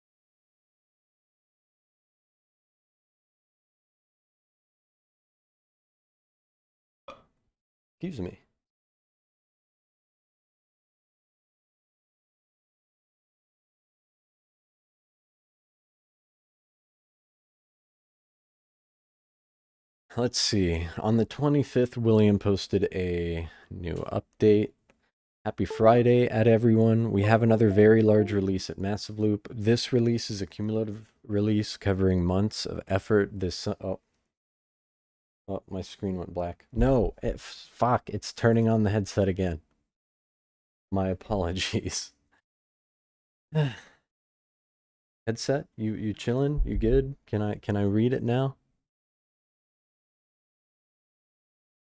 Excuse me. Let's see. On the 25th, William posted a new update. Happy Friday at everyone. We have another very large release at Massive Loop. This release is a cumulative release covering months of effort. Oh, my screen went black. No, fuck, it's turning on the headset again. My apologies. Headset, you chilling? You good? Can I read it now?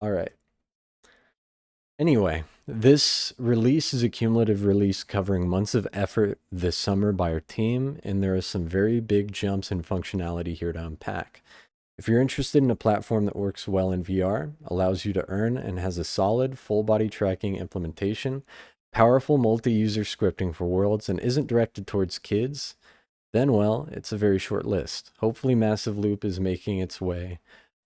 All right. Anyway, this release is a cumulative release covering months of effort this summer by our team, and there are some very big jumps in functionality here to unpack. If you're interested in a platform that works well in VR, allows you to earn, and has a solid full body tracking implementation, powerful multi-user scripting for worlds, and isn't directed towards kids, then well, it's a very short list. Hopefully Massive Loop is making its way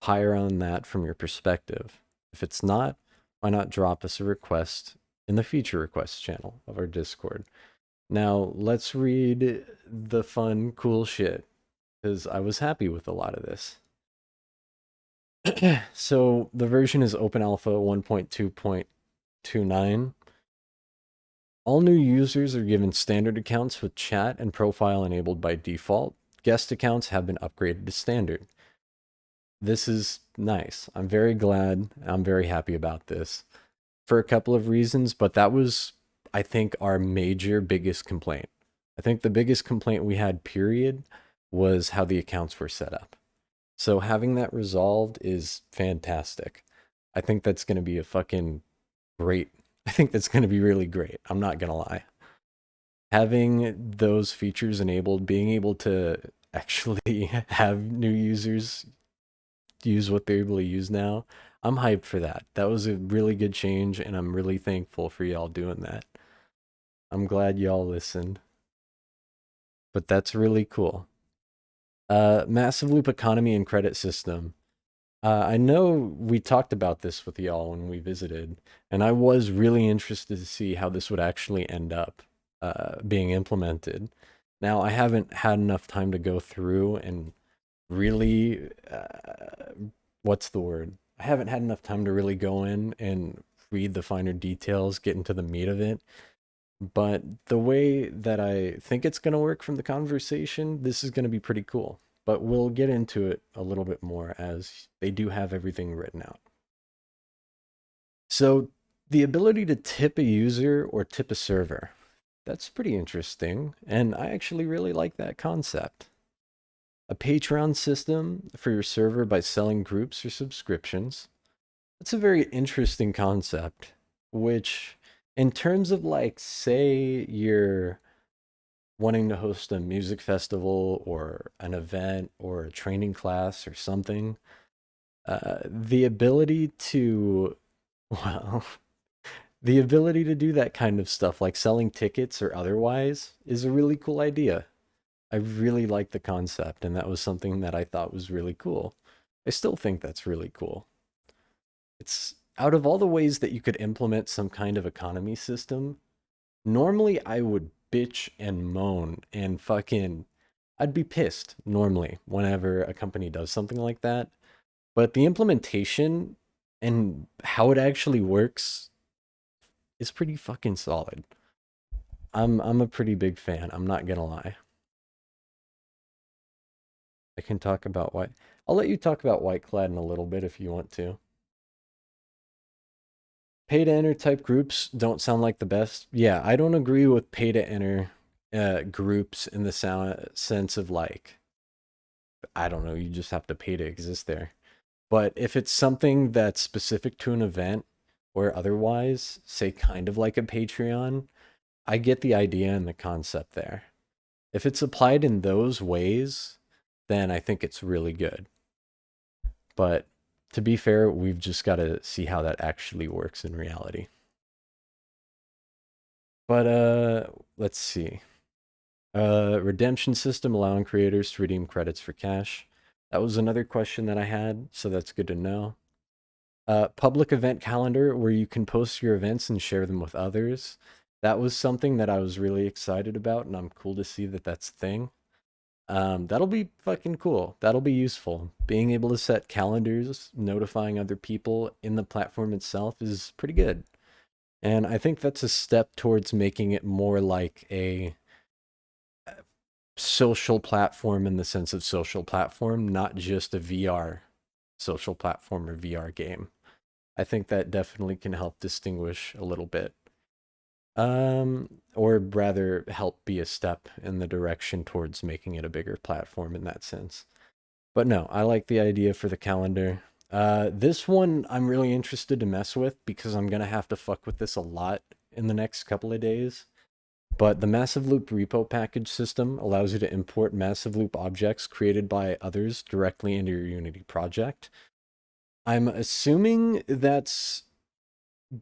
higher on that from your perspective. If it's not, why not drop us a request in the feature requests channel of our Discord. Now, let's read the fun, cool shit, because I was happy with a lot of this. So the version is Open Alpha 1.2.29. All new users are given standard accounts with chat and profile enabled by default. Guest accounts have been upgraded to standard. This is nice. I'm very glad. I'm very happy about this for a couple of reasons, but that was, I think, our major biggest complaint. I think the biggest complaint we had, period, was how the accounts were set up. So having that resolved is fantastic. I think that's going to be a fucking great. I think that's going to be really great. I'm not going to lie. Having those features enabled, being able to actually have new users use what they're able to use now, I'm hyped for that. That was a really good change, and I'm really thankful for y'all doing that. I'm glad y'all listened. But that's really cool. Massive Loop economy and credit system. I know we talked about this with y'all when we visited, and I was really interested to see how this would actually end up being implemented. Now, I haven't had enough time to go through and really, what's the word? I haven't had enough time to really go in and read the finer details, get into the meat of it. But the way that I think it's going to work from the conversation, this is going to be pretty cool. But we'll get into it a little bit more as they do have everything written out. So the ability to tip a user or tip a server, that's pretty interesting. And I actually really like that concept. A Patreon system for your server by selling groups or subscriptions. That's a very interesting concept, which in terms of like, say you're wanting to host a music festival or an event or a training class or something, the ability to, well, The ability to do that kind of stuff, like selling tickets or otherwise, is a really cool idea. I really like the concept, and that was something that I thought was really cool. I still think that's really cool. It's out of all the ways that you could implement some kind of economy system, normally I would bitch and moan and fucking I'd be pissed normally whenever a company does something like that. But the implementation and how it actually works is pretty fucking solid. I'm a pretty big fan, I'm not gonna lie. I can talk about White. I'll let you talk about Whiteclad in a little bit if you want to. Pay to enter type groups don't sound like the best. Yeah, I don't agree with pay to enter groups in the sense of like, I don't know, you just have to pay to exist there. But if it's something that's specific to an event or otherwise, say kind of like a Patreon, I get the idea and the concept there. If it's applied in those ways, then I think it's really good. But to be fair, we've just got to see how that actually works in reality. But let's see. Redemption system allowing creators to redeem credits for cash. That was another question that I had, so that's good to know. Public event calendar where you can post your events and share them with others. That was something that I was really excited about, and I'm cool to see that that's a thing. That'll be fucking cool. That'll be useful. Being able to set calendars, notifying other people in the platform itself is pretty good. And I think that's a step towards making it more like a social platform in the sense of social platform, not just a VR social platform or VR game. I think that definitely can help distinguish a little bit. Or rather help be a step in the direction towards making it a bigger platform in that sense. But no, I like the idea for the calendar. This one I'm really interested to mess with because I'm gonna have to fuck with this a lot in the next couple of days. But the Massive Loop repo package system allows you to import Massive Loop objects created by others directly into your Unity project. I'm assuming that's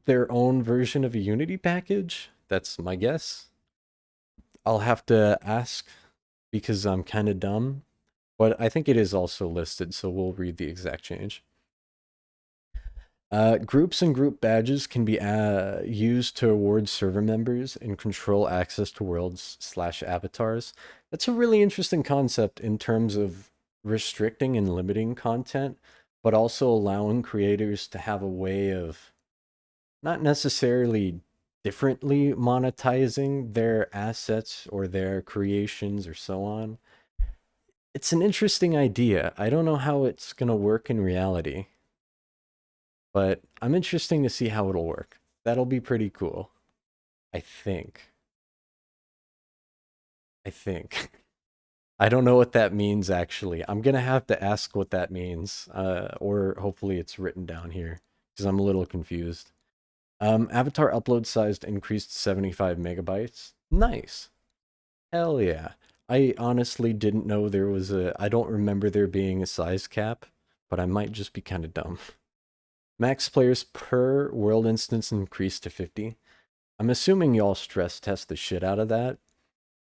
their own version of a Unity package. That's my guess. I'll have to ask because I'm kind of dumb, but I think it is also listed, so we'll read the exact change. Groups and group badges can be used to award server members and control access to worlds/avatars. That's a really interesting concept in terms of restricting and limiting content, but also allowing creators to have a way of not necessarily differently monetizing their assets or their creations or so on. It's an interesting idea. I don't know how it's going to work in reality, but I'm interested to see how it'll work. That'll be pretty cool. I think. I think. I don't know what that means actually. I'm going to have to ask what that means, or hopefully it's written down here because I'm a little confused. Avatar upload size increased to 75 megabytes. Nice. Hell yeah. I honestly didn't know there was I don't remember there being a size cap, but I might just be kind of dumb. Max players per world instance increased to 50. I'm assuming y'all stress test the shit out of that,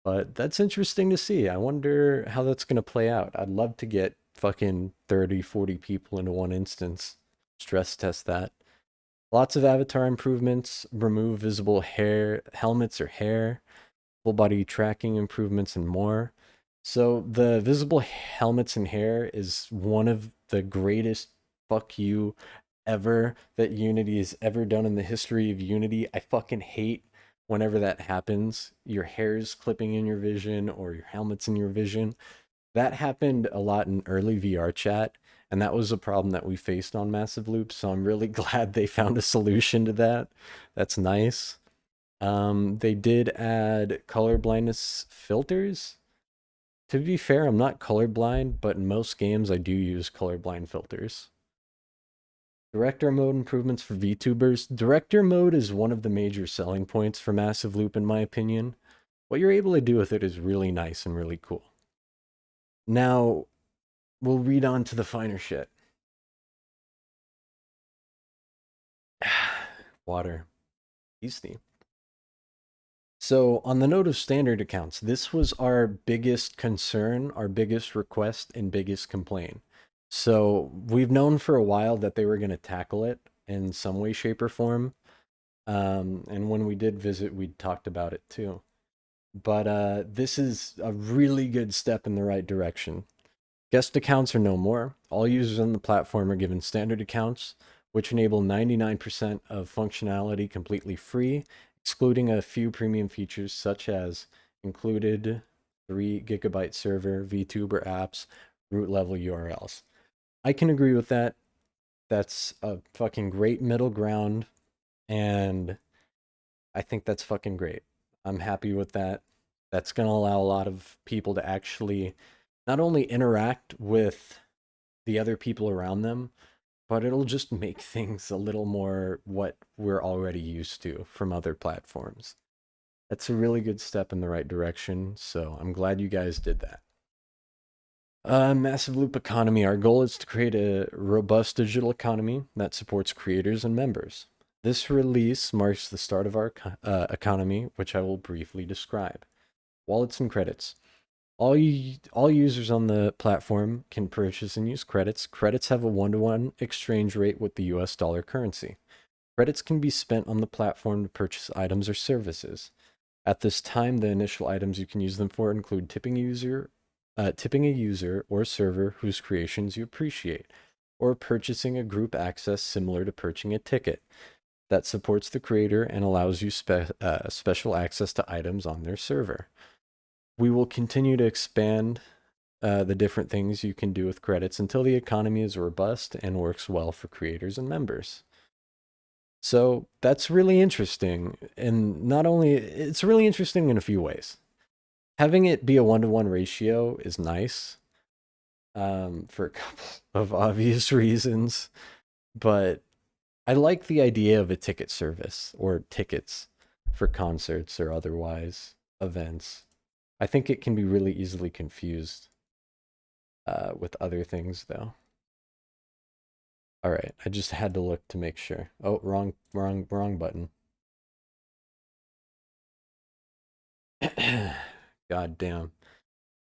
but that's interesting to see. I wonder how that's going to play out. I'd love to get fucking 30, 40 people into one instance. Stress test that. Lots of avatar improvements, remove visible hair, helmets or hair, full body tracking improvements, and more. So the visible helmets and hair is one of the greatest fuck you ever that Unity has ever done in the history of Unity. I fucking hate whenever that happens. Your hair's clipping in your vision or your helmet's in your vision. That happened a lot in early VR chat, and that was a problem that we faced on Massive Loop, so I'm really glad they found a solution to that. That's nice. They did add color blindness filters. To be fair, I'm not colorblind, but in most games I do use colorblind filters. Director mode improvements for VTubers. Director mode is one of the major selling points for Massive Loop, in my opinion. What you're able to do with it is really nice and really cool. Now, we'll read on to the finer shit. Water. Beastie. So, on the note of standard accounts, this was our biggest concern, our biggest request, and biggest complaint. So, we've known for a while that they were going to tackle it in some way, shape, or form. And when we did visit, we talked about it too. But this is a really good step in the right direction. Guest accounts are no more. All users on the platform are given standard accounts, which enable 99% of functionality completely free, excluding a few premium features such as included 3 gigabyte server, VTuber apps, root level URLs. I can agree with that. That's a fucking great middle ground, and I think that's fucking great. I'm happy with that. That's going to allow a lot of people to actually not only interact with the other people around them, but it'll just make things a little more what we're already used to from other platforms. That's a really good step in the right direction, so I'm glad you guys did that. Massive Loop Economy. Our goal is to create a robust digital economy that supports creators and members. This release marks the start of our economy, which I will briefly describe. Wallets and credits. All users on the platform can purchase and use credits. Credits have a 1-to-1 exchange rate with the US dollar currency. Credits can be spent on the platform to purchase items or services. At this time, the initial items you can use them for include tipping a user or server whose creations you appreciate, or purchasing a group access similar to purchasing a ticket that supports the creator and allows you special access to items on their server. We will continue to expand the different things you can do with credits until the economy is robust and works well for creators and members. So that's really interesting. And not only, it's really interesting in a few ways. Having it be a 1-to-1 ratio is nice for a couple of obvious reasons. But I like the idea of a ticket service or tickets for concerts or otherwise events. I think it can be really easily confused with other things, though. All right, I just had to look to make sure. Oh, wrong button. God damn.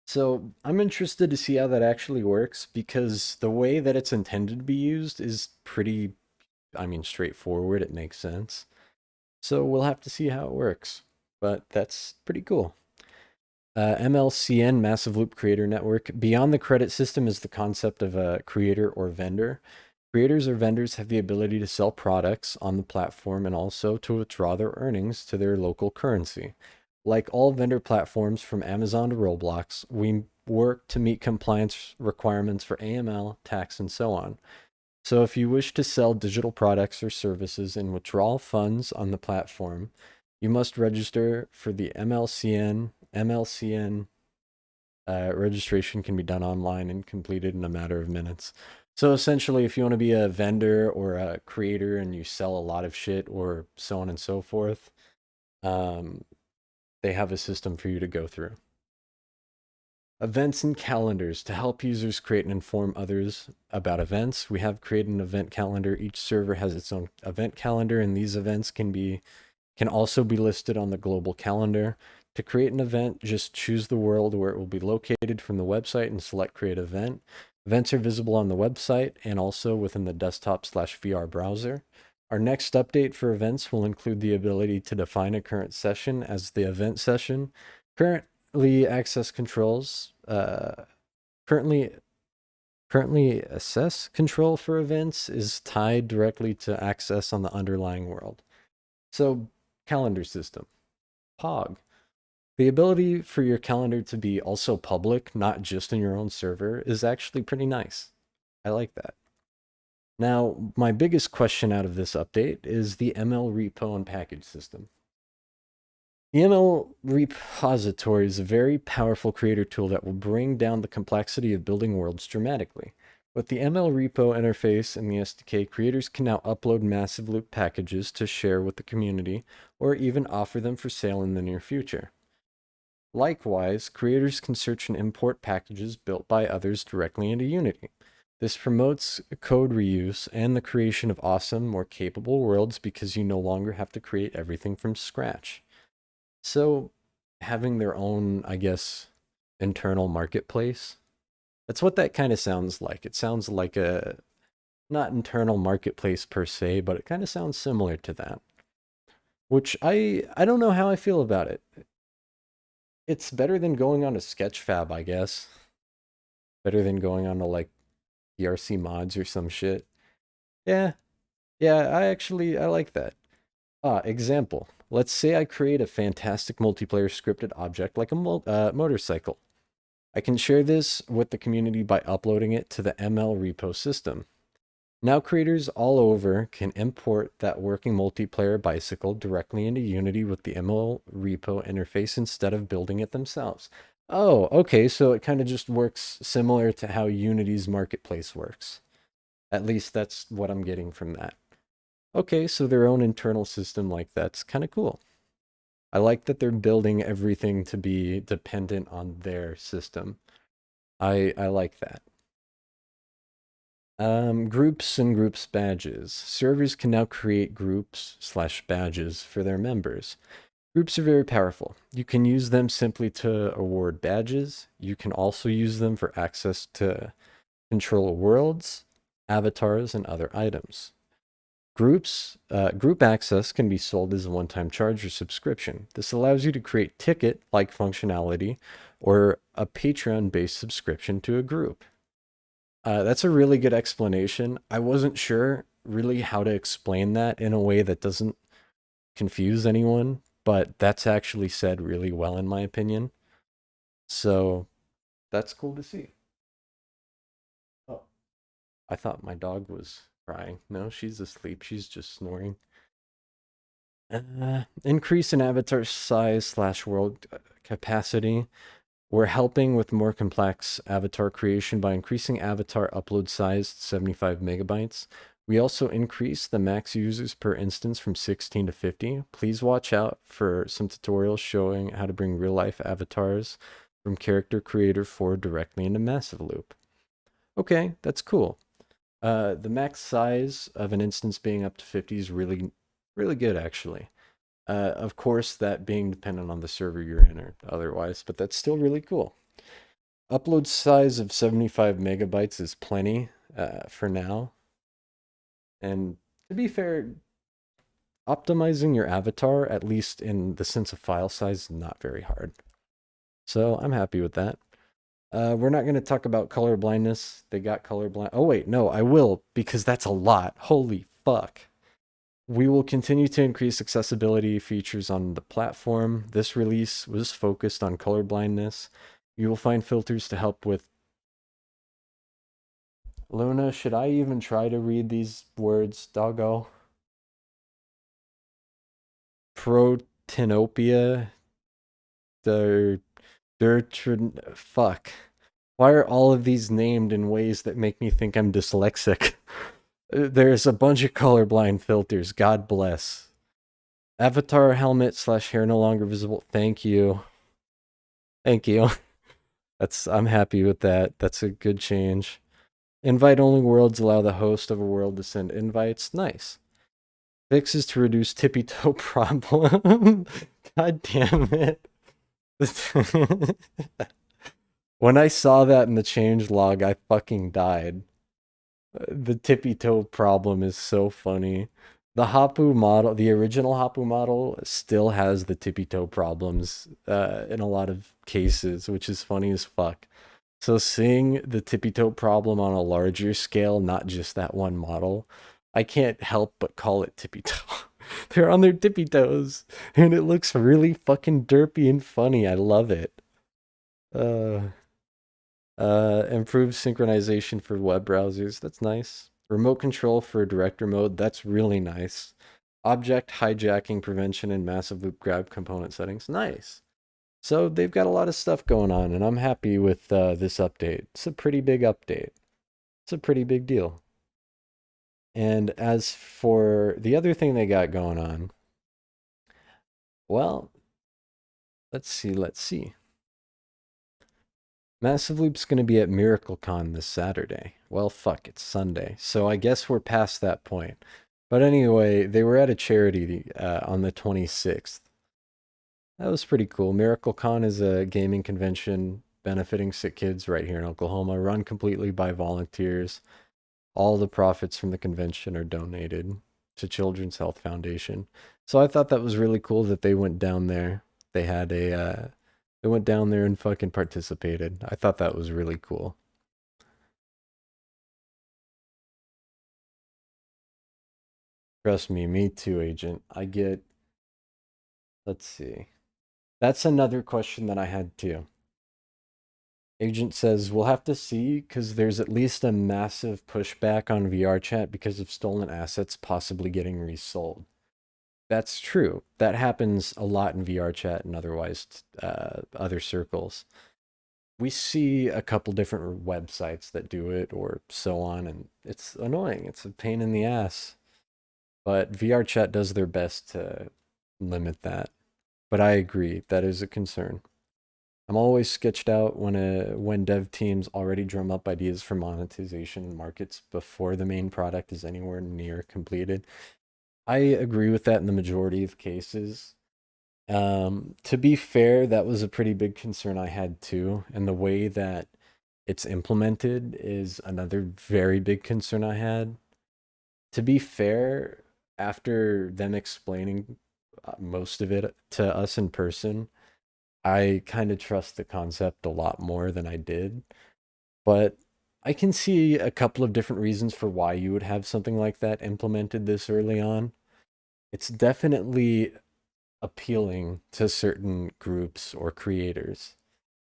So I'm interested to see how that actually works because the way that it's intended to be used is pretty, I mean, straightforward. It makes sense. So we'll have to see how it works. But that's pretty cool. MLCN, Massive Loop Creator Network. Beyond the credit system is the concept of a creator or vendor. Creators or vendors have the ability to sell products on the platform and also to withdraw their earnings to their local currency. Like all vendor platforms from Amazon to Roblox, we work to meet compliance requirements for AML, tax, and so on. So if you wish to sell digital products or services and withdraw funds on the platform, you must register for the MLCN. MLCN registration can be done online and completed in a matter of minutes. So essentially, if you want to be a vendor or a creator and you sell a lot of shit or so on and so forth, they have a system for you to go through. Events and calendars. To help users create and inform others about events, we have created an event calendar. Each server has its own event calendar, and these events can also be listed on the global calendar. To create an event, just choose the world where it will be located from the website and select Create Event. Events are visible on the website and also within the desktop/VR browser. Our next update for events will include the ability to define a current session as the event session. Currently access controls, currently access control for events is tied directly to access on the underlying world. So calendar system, POG. The ability for your calendar to be also public, not just in your own server, is actually pretty nice. I like that. Now, my biggest question out of this update is the ML repo and package system. The ML repository is a very powerful creator tool that will bring down the complexity of building worlds dramatically. With the ML repo interface and the SDK, creators can now upload massive loop packages to share with the community or even offer them for sale in the near future. Likewise, creators can search and import packages built by others directly into Unity. This promotes code reuse and the creation of awesome, more capable worlds because you no longer have to create everything from scratch. So, having their own, I guess, internal marketplace, that's what that kind of sounds like. It sounds like a, not internal marketplace per se, but it kind of sounds similar to that. Which I don't know how I feel about it. It's better than going on to Sketchfab, I guess. Better than going on to like ERC mods or some shit. Yeah, yeah, I like that. Example. Let's say I create a fantastic multiplayer scripted object like a motorcycle. I can share this with the community by uploading it to the ML repo system. Now creators all over can import that working multiplayer bicycle directly into Unity with the ML repo interface instead of building it themselves. Oh, okay, so it kind of just works similar to how Unity's marketplace works. At least that's what I'm getting from that. Okay, so their own internal system like that's kind of cool. I like that they're building everything to be dependent on their system. I like that. Groups and groups badges. Servers can now create groups/badges for their members. Groups are very powerful. You can use them simply to award badges. You can also use them for access to control worlds, avatars, and other items. Group access can be sold as a one-time charge or subscription. This allows you to create ticket-like functionality or a Patreon-based subscription to a group. That's a really good explanation. I wasn't sure really how to explain that in a way that doesn't confuse anyone, but that's actually said really well in my opinion. So that's cool to see. Oh, I thought my dog was crying. No, she's asleep. She's just snoring. Increase in avatar size/world capacity. We're helping with more complex avatar creation by increasing avatar upload size to 75 megabytes. We also increase the max users per instance from 16 to 50. Please watch out for some tutorials showing how to bring real-life avatars from character creator 4 directly into Massive Loop. Okay, that's cool. The max size of an instance being up to 50 is really, really good, actually. Of course, that being dependent on the server you're in or otherwise, but that's still really cool. Upload size of 75 megabytes is plenty for now. And to be fair, optimizing your avatar, at least in the sense of file size, is not very hard. So I'm happy with that. We're not going to talk about color blindness. They got color blind. Oh, wait, no, I will, because that's a lot. Holy fuck. We will continue to increase accessibility features on the platform. This release was focused on colorblindness. You will find filters to help with... Luna, should I even try to read these words, doggo? Protenopia. Fuck. Why are all of these named in ways that make me think I'm dyslexic? There's a bunch of colorblind filters. God bless. Avatar helmet/hair no longer visible. Thank you. Thank you. I'm happy with that. That's a good change. Invite-only worlds allow the host of a world to send invites. Nice. Fixes to reduce tippy-toe problem. God damn it. When I saw that in the change log, I fucking died. The tippy-toe problem is so funny. The Hoppou model, the original Hoppou model, still has the tippy-toe problems in a lot of cases, which is funny as fuck. So seeing the tippy-toe problem on a larger scale, not just that one model, I can't help but call it tippy-toe. They're on their tippy toes, and it looks really fucking derpy and funny. I love it. Improved synchronization for web browsers. That's nice. Remote control for director mode. That's really nice. Object hijacking prevention and massive loop grab component settings. Nice. So they've got a lot of stuff going on, and I'm happy with this update. It's a pretty big update. It's a pretty big deal. And as for the other thing they got going on, well, let's see. Massive Loop's going to be at MiracleCon this Saturday. Well, fuck, it's Sunday. So I guess we're past that point. But anyway, they were at a charity on the 26th. That was pretty cool. MiracleCon is a gaming convention benefiting sick kids right here in Oklahoma, run completely by volunteers. All the profits from the convention are donated to Children's Health Foundation. So I thought that was really cool that they went down there. They had they went down there and fucking participated. I thought that was really cool. Trust me too, Agent. Let's see. That's another question that I had too. Agent says, we'll have to see because there's at least a massive pushback on VR chat because of stolen assets possibly getting resold. That's true. That happens a lot in VR chat and otherwise other circles. We see a couple different websites that do it or so on, and it's annoying. It's a pain in the ass. But VR chat does their best to limit that. But I agree, that is a concern. I'm always sketched out when dev teams already drum up ideas for monetization in markets before the main product is anywhere near completed. I agree with that in the majority of cases. To be fair, that was a pretty big concern I had too, and the way that it's implemented is another very big concern I had. To be fair, after them explaining most of it to us in person, I kind of trust the concept a lot more than I did. But I can see a couple of different reasons for why you would have something like that implemented this early on. It's definitely appealing to certain groups or creators.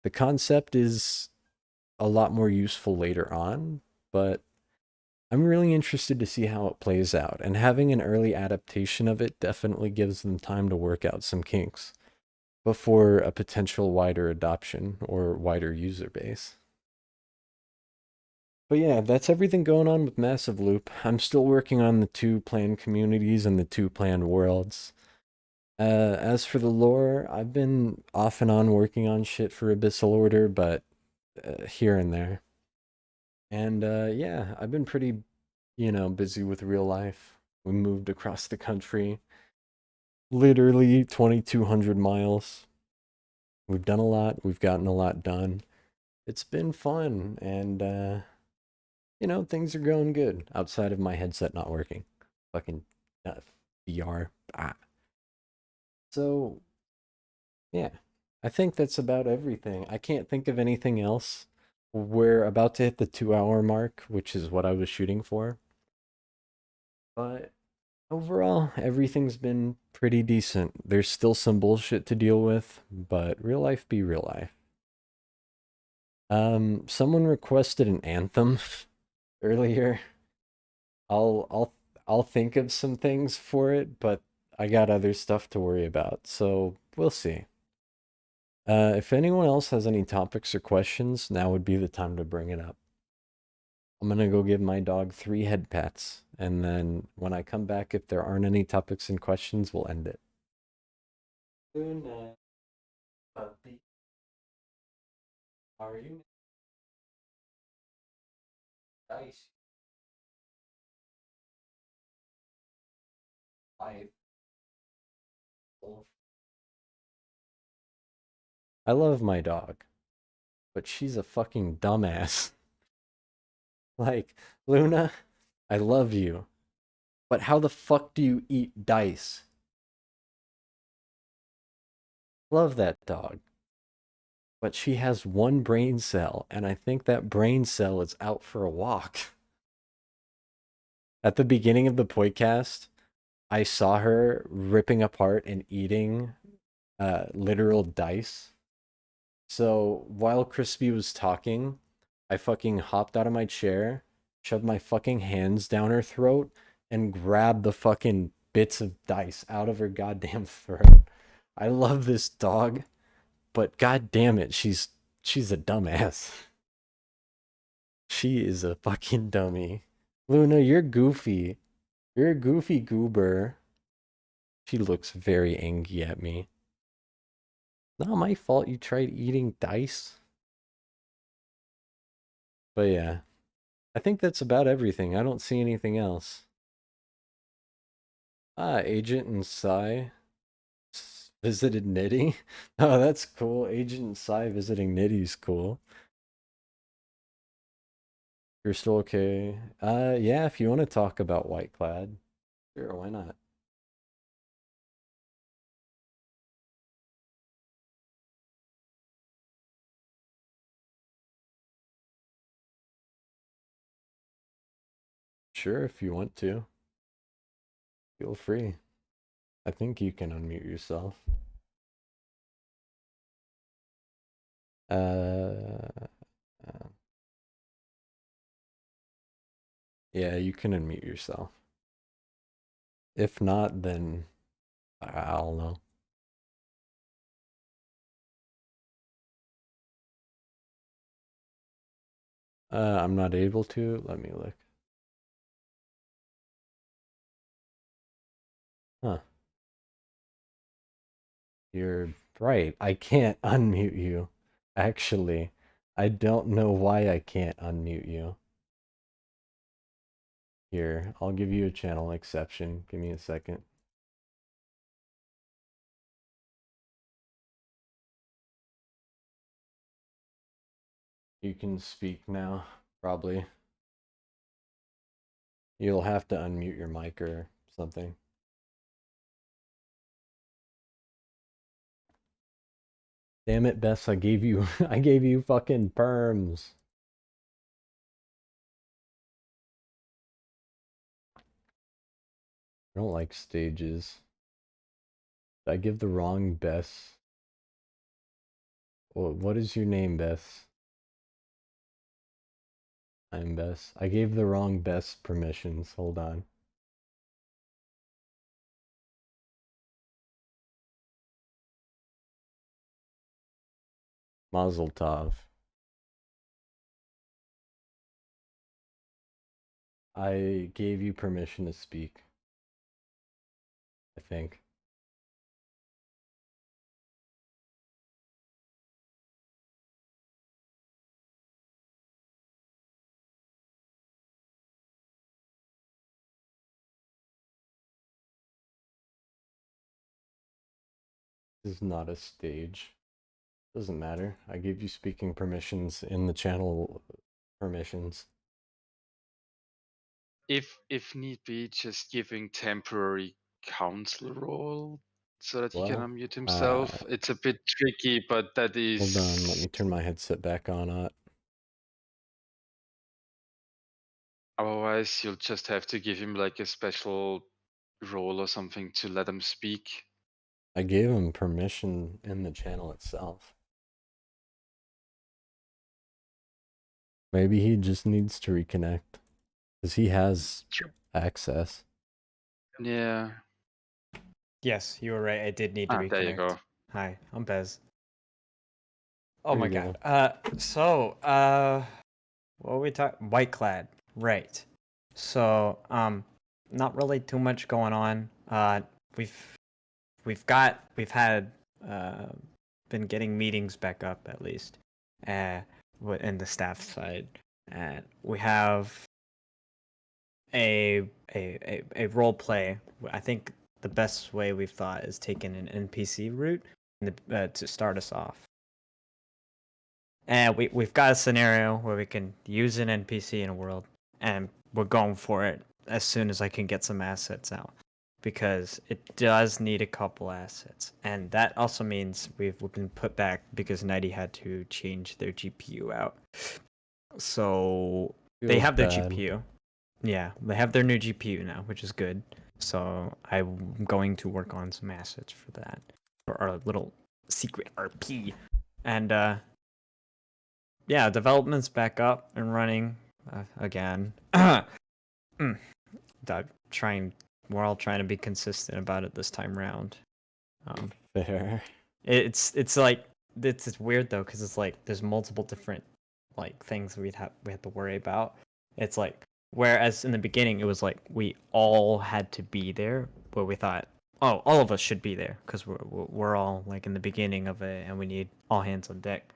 The concept is a lot more useful later on, but I'm really interested to see how it plays out, and having an early adaptation of it definitely gives them time to work out some kinks before a potential wider adoption or wider user base. But yeah, that's everything going on with Massive Loop. I'm still working on the 2 planned communities and the 2 planned worlds. As for the lore, I've been off and on working on shit for Abyssal Order, but here and there. And yeah, I've been pretty, busy with real life. We moved across the country, literally 2,200 miles. We've done a lot, we've gotten a lot done. It's been fun, and things are going good outside of my headset not working. Fucking VR. Ah. So, yeah, I think that's about everything. I can't think of anything else. We're about to hit the 2 hour mark, which is what I was shooting for. But overall, everything's been pretty decent. There's still some bullshit to deal with, but real life be real life. Someone requested an anthem earlier. I'll think of some things for it, but I got other stuff to worry about, so we'll see. If anyone else has any topics or questions, now would be the time to bring it up. I'm gonna go give my dog 3 head pats, and then when I come back, if there aren't any topics and questions, we'll end it. Good night, puppy. Are you nice? I love my dog, but she's a fucking dumbass. Like, Luna, I love you, but how the fuck do you eat dice? Love that dog. But she has 1 brain cell, and I think that brain cell is out for a walk. At the beginning of the podcast, I saw her ripping apart and eating literal dice. So while Crispy was talking, I fucking hopped out of my chair, shoved my fucking hands down her throat, and grabbed the fucking bits of dice out of her goddamn throat. I love this dog, but god damn it, she's a dumbass. She is a fucking dummy. Luna, you're goofy. You're a goofy goober. She looks very angry at me. Not my fault you tried eating dice. But yeah, I think that's about everything. I don't see anything else. Ah, Agent and Psy visited Nitty. Oh, that's cool. Agent and Psy visiting Nitty's cool. You're still okay? Yeah, if you want to talk about White Clad. Sure, why not? Sure, if you want to. Feel free. I think you can unmute yourself. Uh, yeah, you can unmute yourself. If not, then I'll know. I'm not able to. Let me look. Huh. You're right. I can't unmute you. Actually, I don't know why I can't unmute you. Here, I'll give you a channel exception. Give me a second. You can speak now, probably. You'll have to unmute your mic or something. Damn it, Bess, I gave you I gave you fucking perms. I don't like stages. Did I give the wrong Bess? Well, what is your name, Bess? I'm Bess. I gave the wrong Bess permissions. Hold on. Mazel tov. I gave you permission to speak. I think. This is not a stage. Doesn't matter. I gave you speaking permissions in the channel permissions. If need be, just giving temporary counsel role so that he can Well, unmute himself. It's a bit tricky, but that hold on. Let is. me turn my headset back on. Otherwise, you'll just have to give him like a special role or something to let him speak. I gave him permission in the channel itself. Maybe he just needs to reconnect. Because he has access. Yeah. Yes, you were right. I did need to reconnect. There you go. Hi, I'm Bez. Oh There my you god. go. What were we talking? White clad, right? So, not really too much going on. We've had been getting meetings back up at least, in the staff side, and we have a role play. I think the best way we've thought is taking an NPC route to start us off. And we've got a scenario where we can use an NPC in a world, and we're going for it as soon as I can get some assets out, because it does need a couple assets, and that also means we've been put back because Nighty had to change their GPU out. So they Feels have their bad. GPU. Yeah, they have their new GPU now, which is good. So I'm going to work on some assets for that, for our little secret RP. And yeah, development's back up and running again. We're all trying to be consistent about it this time round. Fair. It's like it's weird though, because it's like there's multiple different like things we have to worry about. It's like, whereas in the beginning it was like we all had to be there, where we thought, oh, all of us should be there because we're all like in the beginning of it and we need all hands on deck.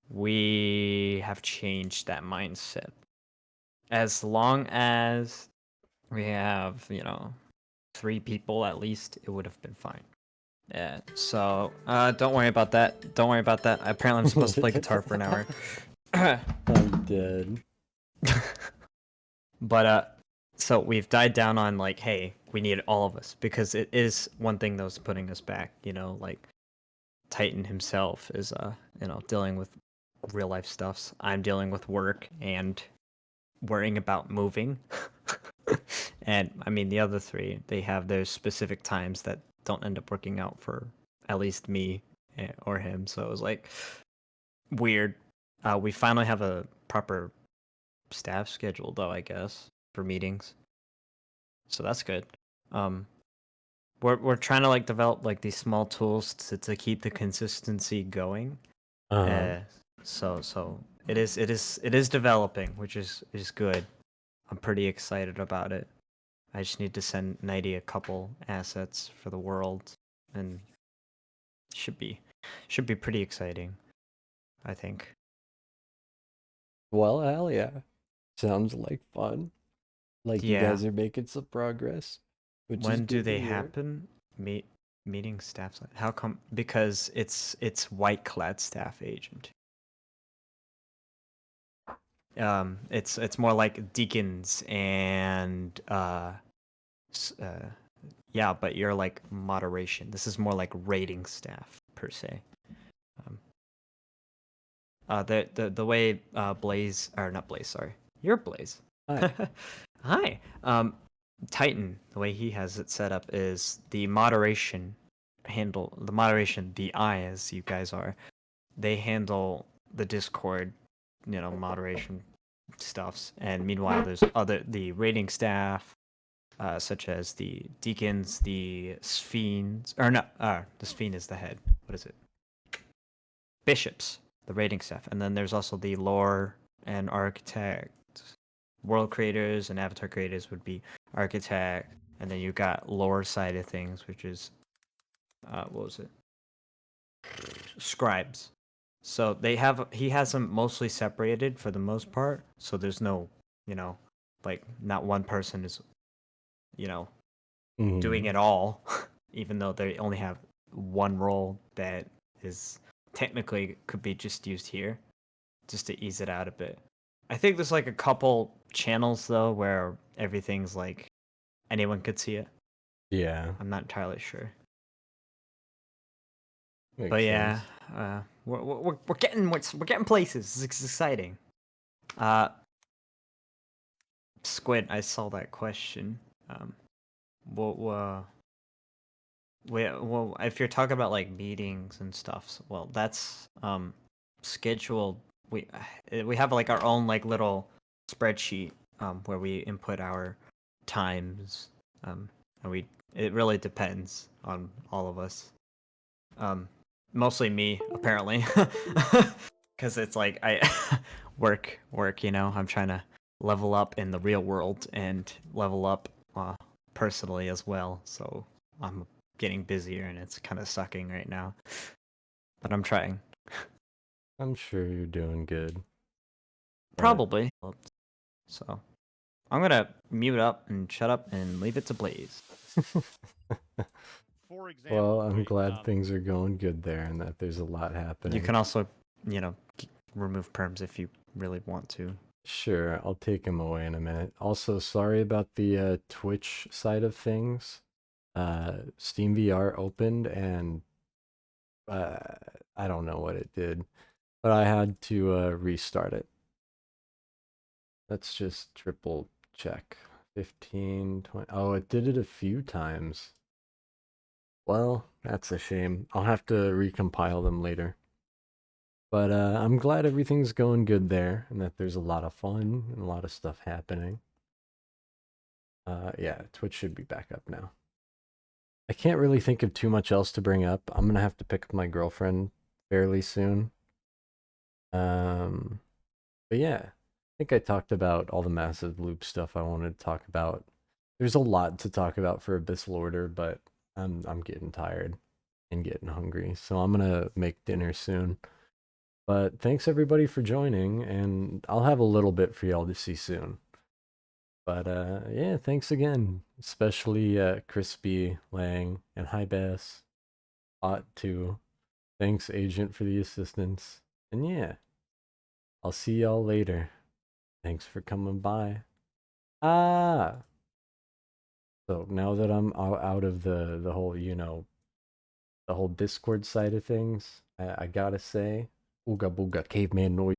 We have changed that mindset, as long as we have, 3 people at least, it would have been fine. Yeah, so don't worry about that. Don't worry about that. Apparently I'm supposed to play guitar for an hour. I'm dead. But so we've died down on like, hey, we need all of us, because it is one thing that was putting us back, like Titan himself is dealing with real life stuffs. I'm dealing with work and worrying about moving. And I mean, the other 3, they have their specific times that don't end up working out for at least me or him. So it was like weird. We finally have a proper staff schedule, though, I guess, for meetings. So that's good. We're trying to like develop like these small tools to keep the consistency going. So it is developing, which is good. I'm pretty excited about it. I just need to send Nighty a couple assets for the world, and should be pretty exciting, I think. Well, hell yeah. Sounds like fun. Like you Yeah. guys are making some progress. Which is When do good to they hear. happen? Meeting staff. How come? Because it's white clad staff agent. It's more like deacons and yeah, but you're like moderation. This is more like rating staff per se. The way Blaze, or not Blaze, sorry, you're Blaze. Hi. Hi. Titan, the way he has it set up is the moderation, the eye, as you guys are, they handle the Discord, moderation stuffs, and meanwhile there's the rating staff, such as the deacons, the sphenes, or no, the sphene is the head. What is it? Bishops, the rating staff, and then there's also the lore and architect. World creators and avatar creators would be architect, and then you got lore side of things, which is what was it? Scribes. So he has them mostly separated for the most part. So there's no, like not one person is, doing it all, even though they only have one role that is technically could be just used here, just to ease it out a bit. I think there's like a couple channels though where everything's like anyone could see it. Yeah. I'm not entirely sure. Makes But yeah, sense. we're getting places. It's exciting. Squid, I saw that question. Well, if you're talking about like meetings and stuff, well, that's scheduled. We have like our own like little spreadsheet where we input our times, and it really depends on all of us. Mostly me, apparently, because it's like I work. I'm trying to level up in the real world and level up personally as well. So I'm getting busier, and it's kind of sucking right now. But I'm trying. I'm sure you're doing good. Probably. So I'm gonna mute up and shut up and leave it to Blaze. For example, Well, I'm right, glad things are going good there and that there's a lot happening. You can also, remove perms if you really want to. Sure, I'll take him away in a minute. Also, sorry about the Twitch side of things. Steam VR opened and I don't know what it did, but I had to restart it. Let's just triple check. 15, 20. Oh, it did it a few times. Well, that's a shame. I'll have to recompile them later. But I'm glad everything's going good there and that there's a lot of fun and a lot of stuff happening. Yeah, Twitch should be back up now. I can't really think of too much else to bring up. I'm gonna have to pick up my girlfriend fairly soon. But yeah, I think I talked about all the massive loop stuff I wanted to talk about. There's a lot to talk about for Abyssal Order, but I'm getting tired and getting hungry, so I'm gonna make dinner soon. But thanks everybody for joining, and I'll have a little bit for y'all to see soon. But yeah, thanks again, especially Crispy, Lang, and Hi Bass. Hot too. Thanks, Agent, for the assistance. And yeah, I'll see y'all later. Thanks for coming by. Ah. So now that I'm out of the whole, the whole Discord side of things, I gotta say, ooga booga caveman noise.